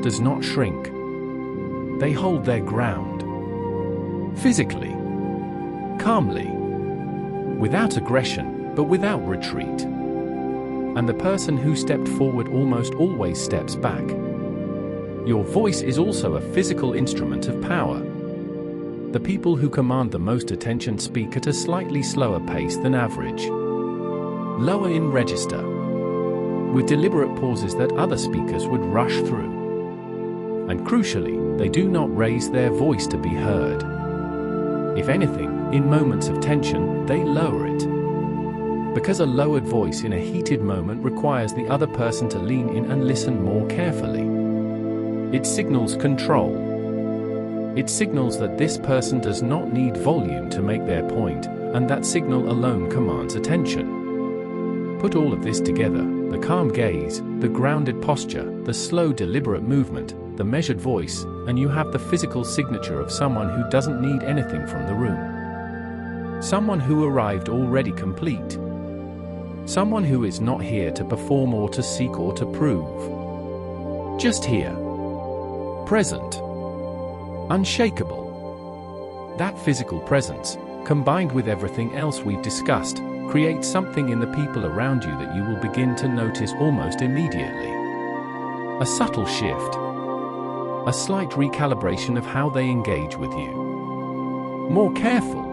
Does not shrink. They hold their ground. Physically. Calmly. Without aggression, but without retreat. And the person who stepped forward almost always steps back. Your voice is also a physical instrument of power. The people who command the most attention speak at a slightly slower pace than average. Lower in register. With deliberate pauses that other speakers would rush through. And crucially, they do not raise their voice to be heard. If anything, in moments of tension, they lower it. Because a lowered voice in a heated moment requires the other person to lean in and listen more carefully. It signals control. It signals that this person does not need volume to make their point, and that signal alone commands attention. Put all of this together, the calm gaze, the grounded posture, the slow deliberate movement, the measured voice, and you have the physical signature of someone who doesn't need anything from the room. Someone who arrived already complete. Someone who is not here to perform or to seek or to prove. Just here. Present. Unshakable. That physical presence, combined with everything else we've discussed, creates something in the people around you that you will begin to notice almost immediately. A subtle shift. A slight recalibration of how they engage with you. More careful.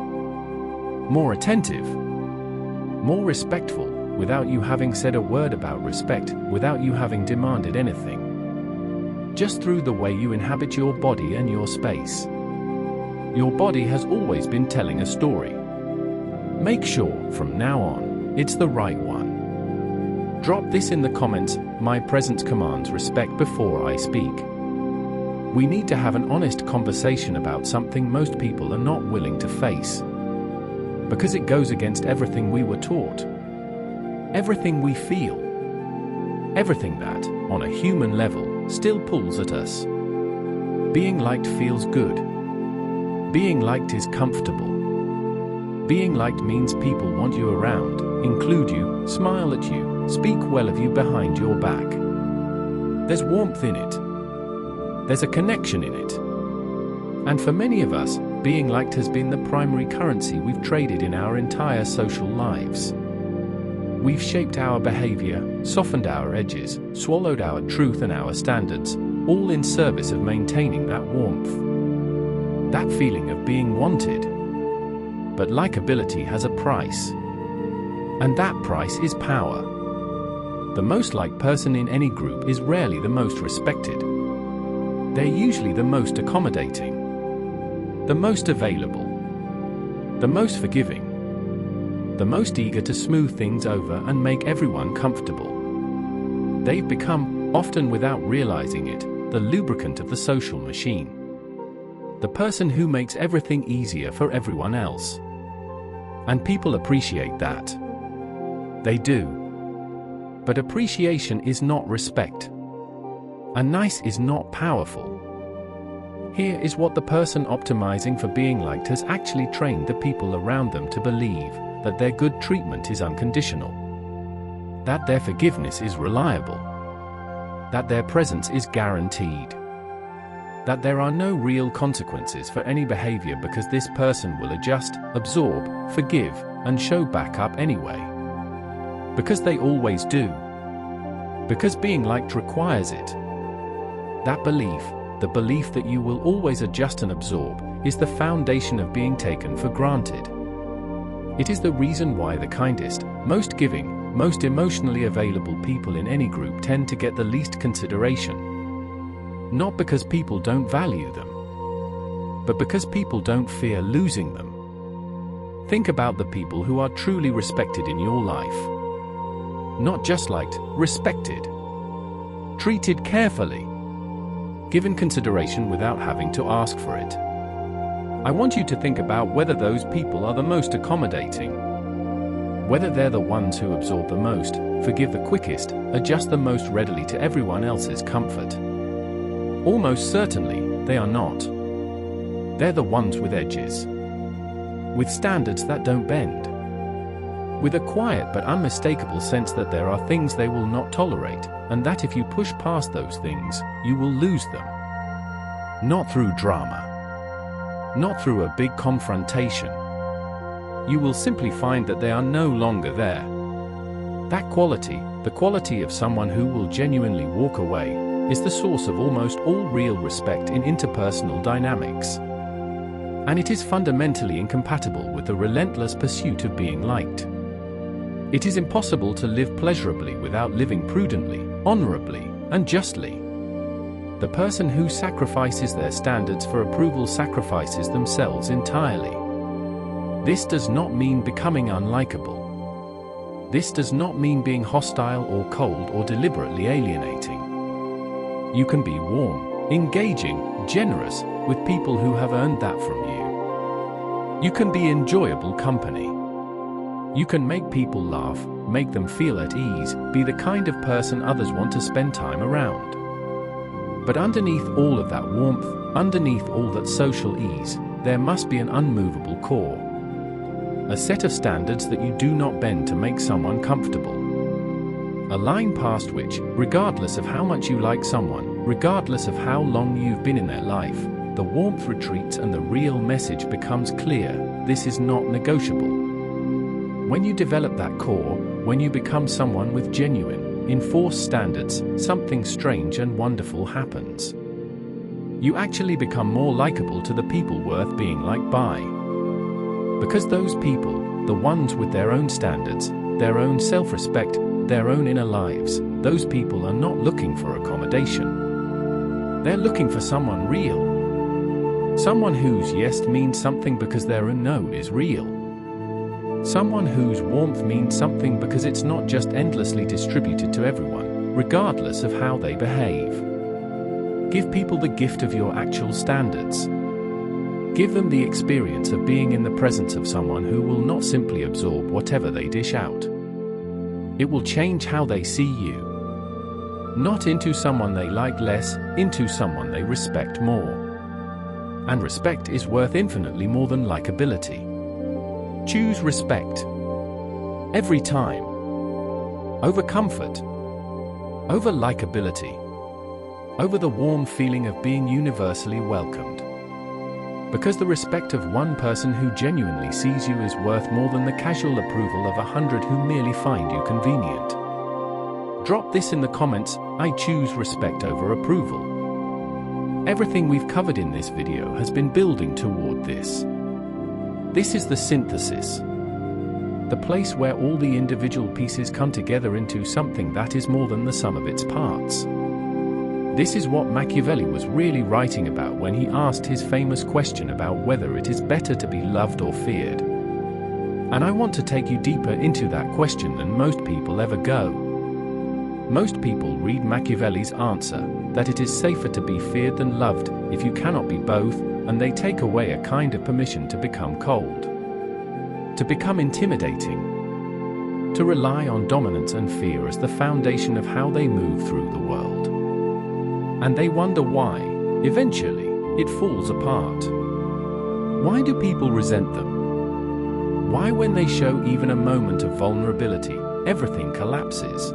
More attentive. More respectful, without you having said a word about respect, without you having demanded anything. Just through the way you inhabit your body and your space. Your body has always been telling a story. Make sure, from now on, it's the right one. Drop this in the comments: my presence commands respect before I speak. We need to have an honest conversation about something most people are not willing to face. Because it goes against everything we were taught. Everything we feel. Everything that, on a human level, still pulls at us. Being liked feels good. Being liked is comfortable. Being liked means people want you around, include you, smile at you, speak well of you behind your back. There's warmth in it. There's a connection in it. And for many of us, being liked has been the primary currency we've traded in our entire social lives. We've shaped our behavior, softened our edges, swallowed our truth and our standards, all in service of maintaining that warmth. That feeling of being wanted. But likability has a price. And that price is power. The most liked person in any group is rarely the most respected. They're usually the most accommodating, the most available, the most forgiving, the most eager to smooth things over and make everyone comfortable. They've become, often without realizing it, the lubricant of the social machine. The person who makes everything easier for everyone else. And people appreciate that. They do. But appreciation is not respect. And nice is not powerful. Here is what the person optimizing for being liked has actually trained the people around them to believe: that their good treatment is unconditional, that their forgiveness is reliable, that their presence is guaranteed, that there are no real consequences for any behavior because this person will adjust, absorb, forgive, and show back up anyway. Because they always do. Because being liked requires it. That belief, the belief that you will always adjust and absorb, is the foundation of being taken for granted. It is the reason why the kindest, most giving, most emotionally available people in any group tend to get the least consideration. Not because people don't value them, but because people don't fear losing them. Think about the people who are truly respected in your life. Not just liked, respected. Treated carefully. Given consideration without having to ask for it. I want you to think about whether those people are the most accommodating. Whether they're the ones who absorb the most, forgive the quickest, adjust the most readily to everyone else's comfort. Almost certainly, they are not. They're the ones with edges. With standards that don't bend. With a quiet but unmistakable sense that there are things they will not tolerate, and that if you push past those things, you will lose them. Not through drama. Not through a big confrontation. You will simply find that they are no longer there. That quality, the quality of someone who will genuinely walk away, is the source of almost all real respect in interpersonal dynamics. And it is fundamentally incompatible with the relentless pursuit of being liked. It is impossible to live pleasurably without living prudently, honorably, and justly. The person who sacrifices their standards for approval sacrifices themselves entirely. This does not mean becoming unlikable. This does not mean being hostile or cold or deliberately alienating. You can be warm, engaging, generous, with people who have earned that from you. You can be enjoyable company. You can make people laugh, make them feel at ease, be the kind of person others want to spend time around. But underneath all of that warmth, underneath all that social ease, there must be an unmovable core. A set of standards that you do not bend to make someone comfortable. A line past which, regardless of how much you like someone, regardless of how long you've been in their life, the warmth retreats and the real message becomes clear: this is not negotiable. When you develop that core, when you become someone with genuine, enforced standards, something strange and wonderful happens. You actually become more likable to the people worth being liked by. Because those people, the ones with their own standards, their own self-respect, their own inner lives, those people are not looking for accommodation. They're looking for someone real. Someone whose yes means something because their no is real. Someone whose warmth means something because it's not just endlessly distributed to everyone, regardless of how they behave. Give people the gift of your actual standards. Give them the experience of being in the presence of someone who will not simply absorb whatever they dish out. It will change how they see you. Not into someone they like less, into someone they respect more. And respect is worth infinitely more than likability. Choose respect. Every time. Over comfort. Over likability. Over the warm feeling of being universally welcomed. Because the respect of one person who genuinely sees you is worth more than the casual approval of 100 who merely find you convenient. Drop this in the comments: I choose respect over approval. Everything we've covered in this video has been building toward this. This is the synthesis. The place where all the individual pieces come together into something that is more than the sum of its parts. This is what Machiavelli was really writing about when he asked his famous question about whether it is better to be loved or feared. And I want to take you deeper into that question than most people ever go. Most people read Machiavelli's answer, that it is safer to be feared than loved if you cannot be both, and they take away a kind of permission to become cold, to become intimidating, to rely on dominance and fear as the foundation of how they move through the world. And they wonder why, eventually, it falls apart. Why do people resent them? Why, when they show even a moment of vulnerability, everything collapses?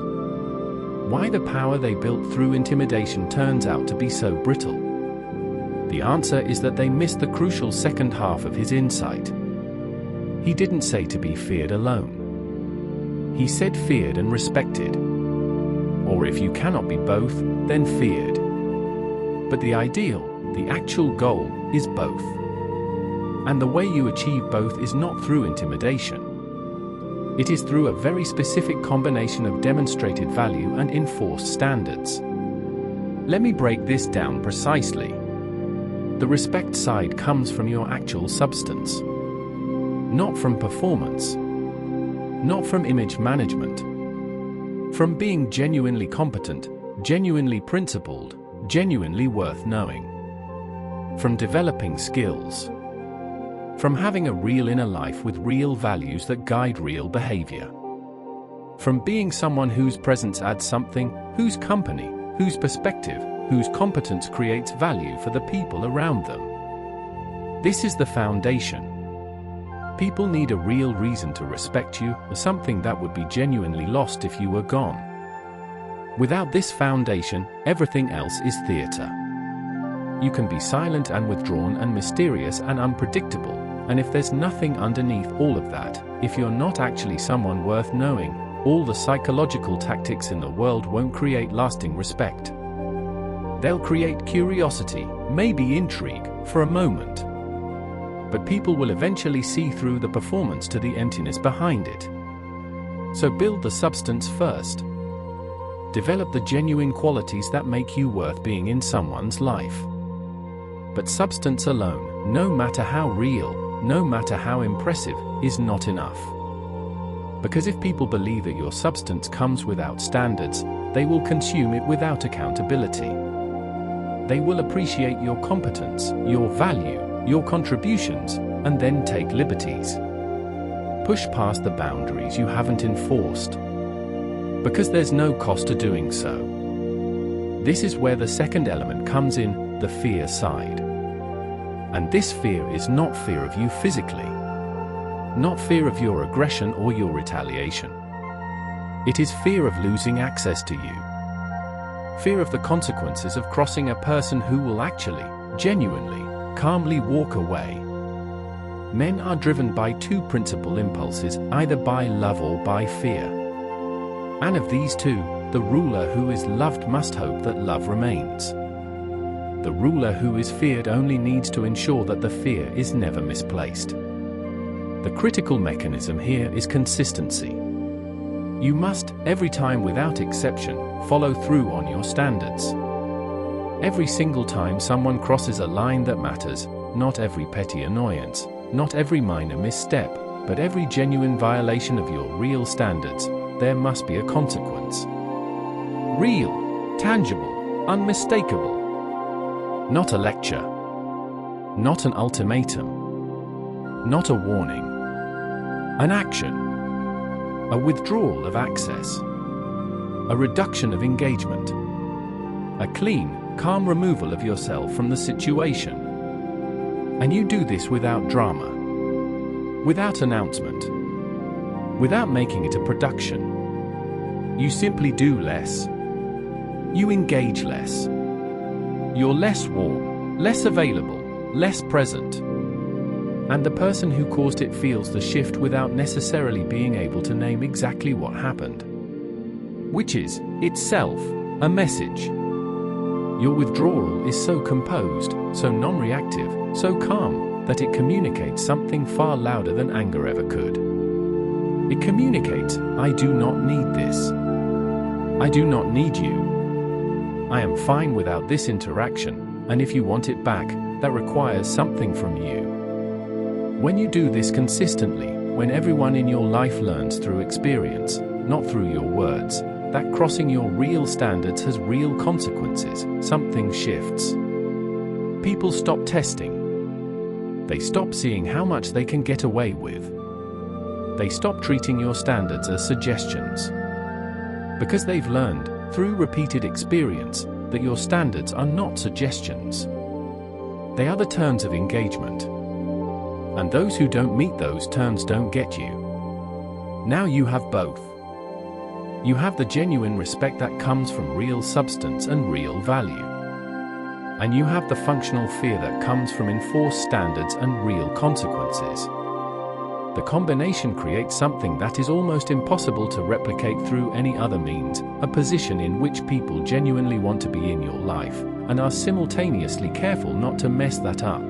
Why the power they built through intimidation turns out to be so brittle? The answer is that they missed the crucial second half of his insight. He didn't say to be feared alone. He said feared and respected. Or if you cannot be both, then feared. But the ideal, the actual goal, is both. And the way you achieve both is not through intimidation. It is through a very specific combination of demonstrated value and enforced standards. Let me break this down precisely. The respect side comes from your actual substance. Not from performance. Not from image management. From being genuinely competent, genuinely principled, genuinely worth knowing. From developing skills. From having a real inner life with real values that guide real behavior. From being someone whose presence adds something, whose company, whose perspective, whose competence creates value for the people around them. This is the foundation. People need a real reason to respect you, something that would be genuinely lost if you were gone. Without this foundation, everything else is theater. You can be silent and withdrawn and mysterious and unpredictable, and if there's nothing underneath all of that, if you're not actually someone worth knowing, all the psychological tactics in the world won't create lasting respect. They'll create curiosity, maybe intrigue, for a moment. But people will eventually see through the performance to the emptiness behind it. So build the substance first. Develop the genuine qualities that make you worth being in someone's life. But substance alone, no matter how real, no matter how impressive, is not enough. Because if people believe that your substance comes without standards, they will consume it without accountability. They will appreciate your competence, your value, your contributions, and then take liberties. Push past the boundaries you haven't enforced. Because there's no cost to doing so. This is where the second element comes in, the fear side. And this fear is not fear of you physically. Not fear of your aggression or your retaliation. It is fear of losing access to you. Fear of the consequences of crossing a person who will actually, genuinely, calmly walk away. Men are driven by two principal impulses, either by love or by fear. And of these two, the ruler who is loved must hope that love remains. The ruler who is feared only needs to ensure that the fear is never misplaced. The critical mechanism here is consistency. You must, every time without exception, follow through on your standards. Every single time someone crosses a line that matters, not every petty annoyance, not every minor misstep, but every genuine violation of your real standards, there must be a consequence. Real, tangible, unmistakable. Not a lecture. Not an ultimatum. Not a warning. An action. A withdrawal of access. A reduction of engagement. A clean, calm removal of yourself from the situation. And you do this without drama. Without announcement. Without making it a production. You simply do less. You engage less. You're less warm, less available, less present. And the person who caused it feels the shift without necessarily being able to name exactly what happened. Which is, itself, a message. Your withdrawal is so composed, so non-reactive, so calm, that it communicates something far louder than anger ever could. It communicates, I do not need this. I do not need you. I am fine without this interaction, and if you want it back, that requires something from you. When you do this consistently, when everyone in your life learns through experience, not through your words, that crossing your real standards has real consequences, something shifts. People stop testing. They stop seeing how much they can get away with. They stop treating your standards as suggestions. Because they've learned, through repeated experience, that your standards are not suggestions. They are the terms of engagement. And those who don't meet those terms don't get you. Now you have both. You have the genuine respect that comes from real substance and real value. And you have the functional fear that comes from enforced standards and real consequences. The combination creates something that is almost impossible to replicate through any other means, a position in which people genuinely want to be in your life, and are simultaneously careful not to mess that up.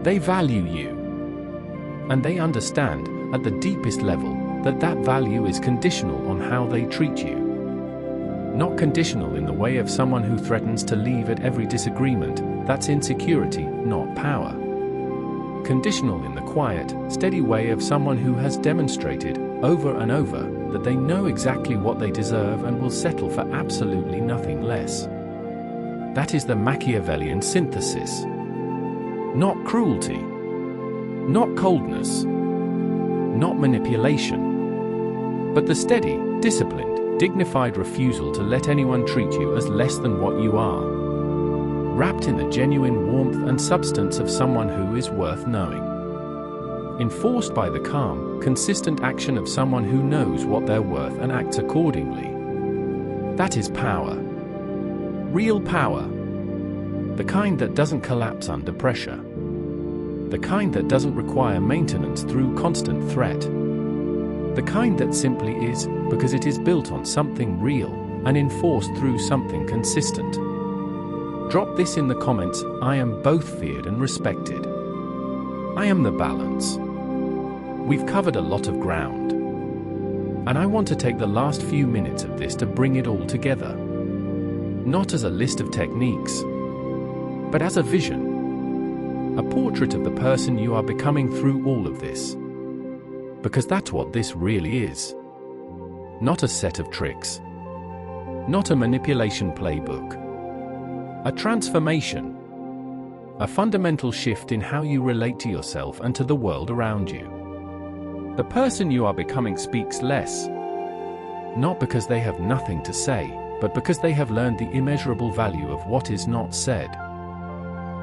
They value you. And they understand, at the deepest level, that that value is conditional on how they treat you. Not conditional in the way of someone who threatens to leave at every disagreement. That's insecurity, not power. Conditional in the quiet, steady way of someone who has demonstrated, over and over, that they know exactly what they deserve and will settle for absolutely nothing less. That is the Machiavellian synthesis. Not cruelty. Not coldness. Not manipulation. But the steady, disciplined, dignified refusal to let anyone treat you as less than what you are. Wrapped in the genuine warmth and substance of someone who is worth knowing. Enforced by the calm, consistent action of someone who knows what they're worth and acts accordingly. That is power. Real power. The kind that doesn't collapse under pressure. The kind that doesn't require maintenance through constant threat. The kind that simply is, because it is built on something real, and enforced through something consistent. Drop this in the comments. I am both feared and respected. I am the balance. We've covered a lot of ground. And I want to take the last few minutes of this to bring it all together. Not as a list of techniques, but as a vision. A portrait of the person you are becoming through all of this. Because that's what this really is. Not a set of tricks. Not a manipulation playbook. A transformation. A fundamental shift in how you relate to yourself and to the world around you. The person you are becoming speaks less. Not because they have nothing to say, but because they have learned the immeasurable value of what is not said.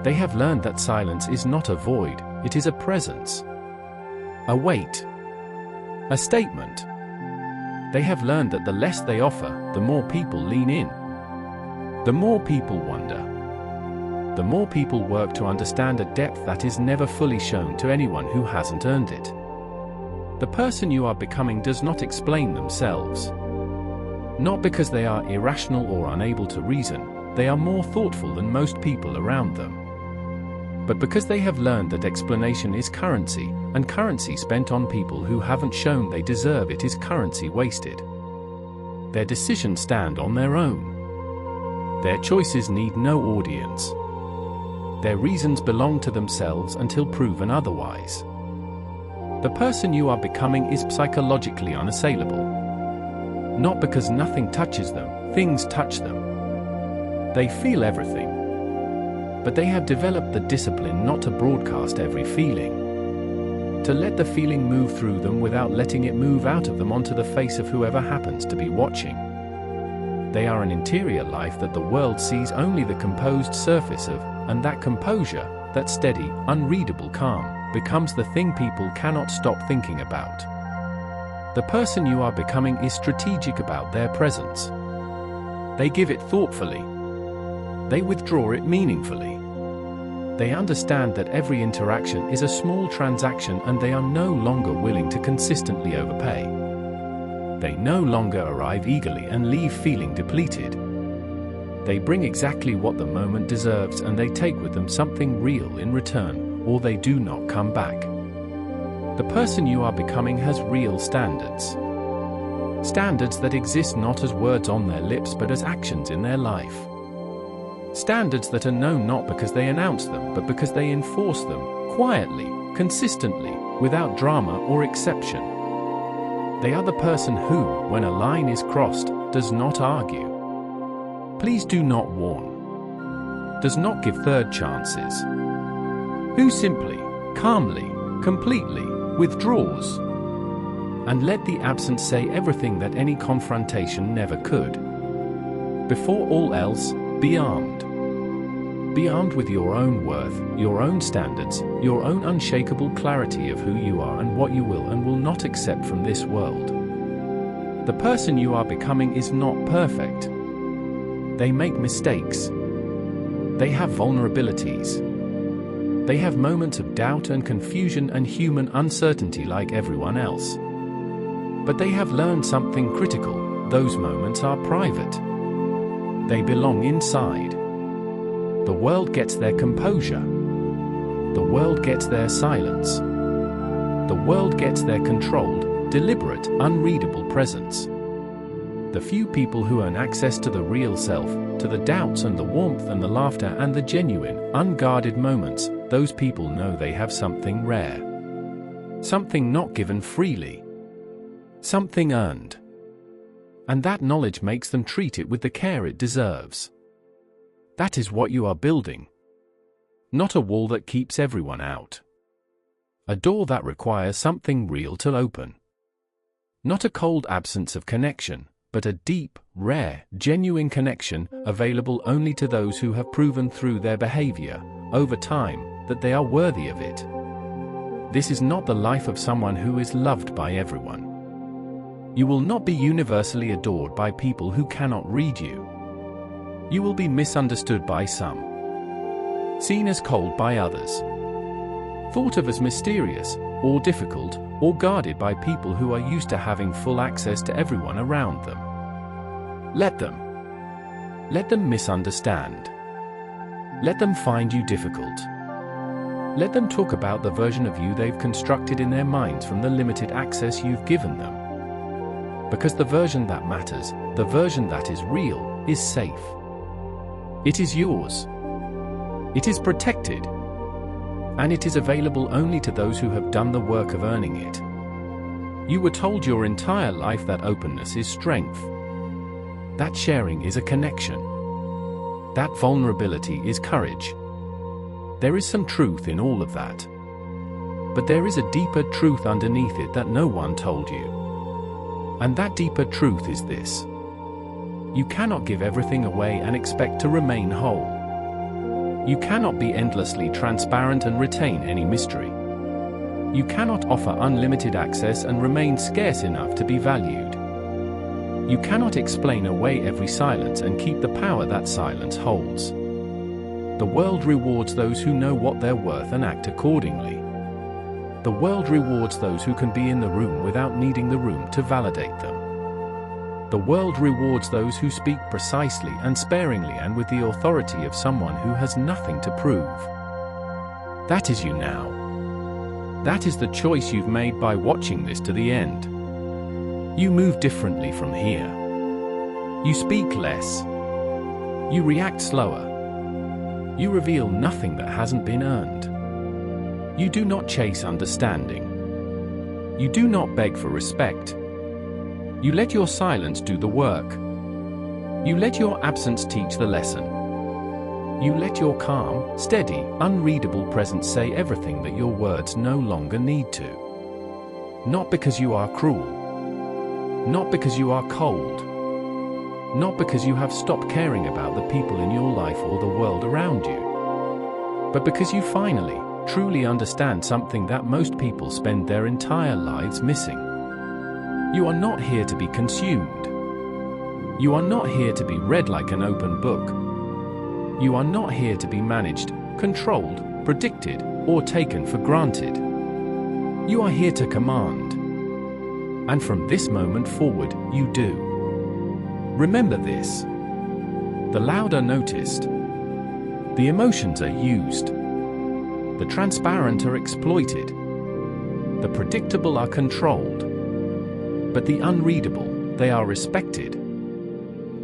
They have learned that silence is not a void, it is a presence. A weight. A statement. They have learned that the less they offer, the more people lean in. The more people wonder. The more people work to understand a depth that is never fully shown to anyone who hasn't earned it. The person you are becoming does not explain themselves. Not because they are irrational or unable to reason, they are more thoughtful than most people around them. But because they have learned that explanation is currency, and currency spent on people who haven't shown they deserve it is currency wasted. Their decisions stand on their own. Their choices need no audience. Their reasons belong to themselves until proven otherwise. The person you are becoming is psychologically unassailable. Not because nothing touches them, things touch them. They feel everything. But they have developed the discipline not to broadcast every feeling, to let the feeling move through them without letting it move out of them onto the face of whoever happens to be watching. They are an interior life that the world sees only the composed surface of, and that composure, that steady, unreadable calm, becomes the thing people cannot stop thinking about. The person you are becoming is strategic about their presence. They give it thoughtfully. They withdraw it meaningfully. They understand that every interaction is a small transaction and they are no longer willing to consistently overpay. They no longer arrive eagerly and leave feeling depleted. They bring exactly what the moment deserves and they take with them something real in return, or they do not come back. The person you are becoming has real standards. Standards that exist not as words on their lips but as actions in their life. Standards that are known not because they announce them but because they enforce them, quietly, consistently, without drama or exception. They are the person who, when a line is crossed, does not argue. Please do not warn. Does not give third chances. Who simply, calmly, completely, withdraws. And let the absence say everything that any confrontation never could. Before all else, be armed. Be armed with your own worth, your own standards, your own unshakable clarity of who you are and what you will and will not accept from this world. The person you are becoming is not perfect. They make mistakes. They have vulnerabilities. They have moments of doubt and confusion and human uncertainty like everyone else. But they have learned something critical. Those moments are private. They belong inside. The world gets their composure. The world gets their silence. The world gets their controlled, deliberate, unreadable presence. The few people who earn access to the real self, to the doubts and the warmth and the laughter and the genuine, unguarded moments, those people know they have something rare. Something not given freely. Something earned. And that knowledge makes them treat it with the care it deserves. That is what you are building. Not a wall that keeps everyone out. A door that requires something real to open. Not a cold absence of connection, but a deep, rare, genuine connection available only to those who have proven through their behavior, over time, that they are worthy of it. This is not the life of someone who is loved by everyone. You will not be universally adored by people who cannot read you. You will be misunderstood by some, seen as cold by others, thought of as mysterious, or difficult, or guarded by people who are used to having full access to everyone around them. Let them misunderstand. Let them find you difficult. Let them talk about the version of you they've constructed in their minds from the limited access you've given them. Because the version that matters, the version that is real, is safe. It is yours. It is protected. And it is available only to those who have done the work of earning it. You were told your entire life that openness is strength. That sharing is a connection. That vulnerability is courage. There is some truth in all of that. But there is a deeper truth underneath it that no one told you. And that deeper truth is this. You cannot give everything away and expect to remain whole. You cannot be endlessly transparent and retain any mystery. You cannot offer unlimited access and remain scarce enough to be valued. You cannot explain away every silence and keep the power that silence holds. The world rewards those who know what they're worth and act accordingly. The world rewards those who can be in the room without needing the room to validate them. The world rewards those who speak precisely and sparingly and with the authority of someone who has nothing to prove. That is you now. That is the choice you've made by watching this to the end. You move differently from here. You speak less. You react slower. You reveal nothing that hasn't been earned. You do not chase understanding. You do not beg for respect. You let your silence do the work. You let your absence teach the lesson. You let your calm, steady, unreadable presence say everything that your words no longer need to. Not because you are cruel. Not because you are cold. Not because you have stopped caring about the people in your life or the world around you. But because you finally, truly understand something that most people spend their entire lives missing. You are not here to be consumed. You are not here to be read like an open book. You are not here to be managed, controlled, predicted, or taken for granted. You are here to command. And from this moment forward, you do. Remember this. The loud are noticed. The emotions are used. The transparent are exploited. The predictable are controlled. But the unreadable, they are respected.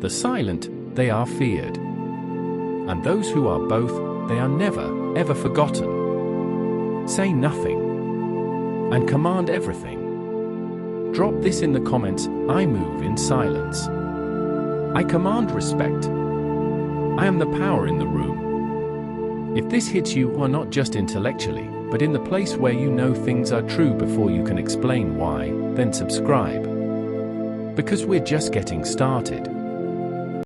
The silent, they are feared. And those who are both, they are never, ever forgotten. Say nothing. And command everything. Drop this in the comments. I move in silence. I command respect. I am the power in the room. If this hits you, or not just intellectually, but in the place where you know things are true before you can explain why, then subscribe. Because we're just getting started.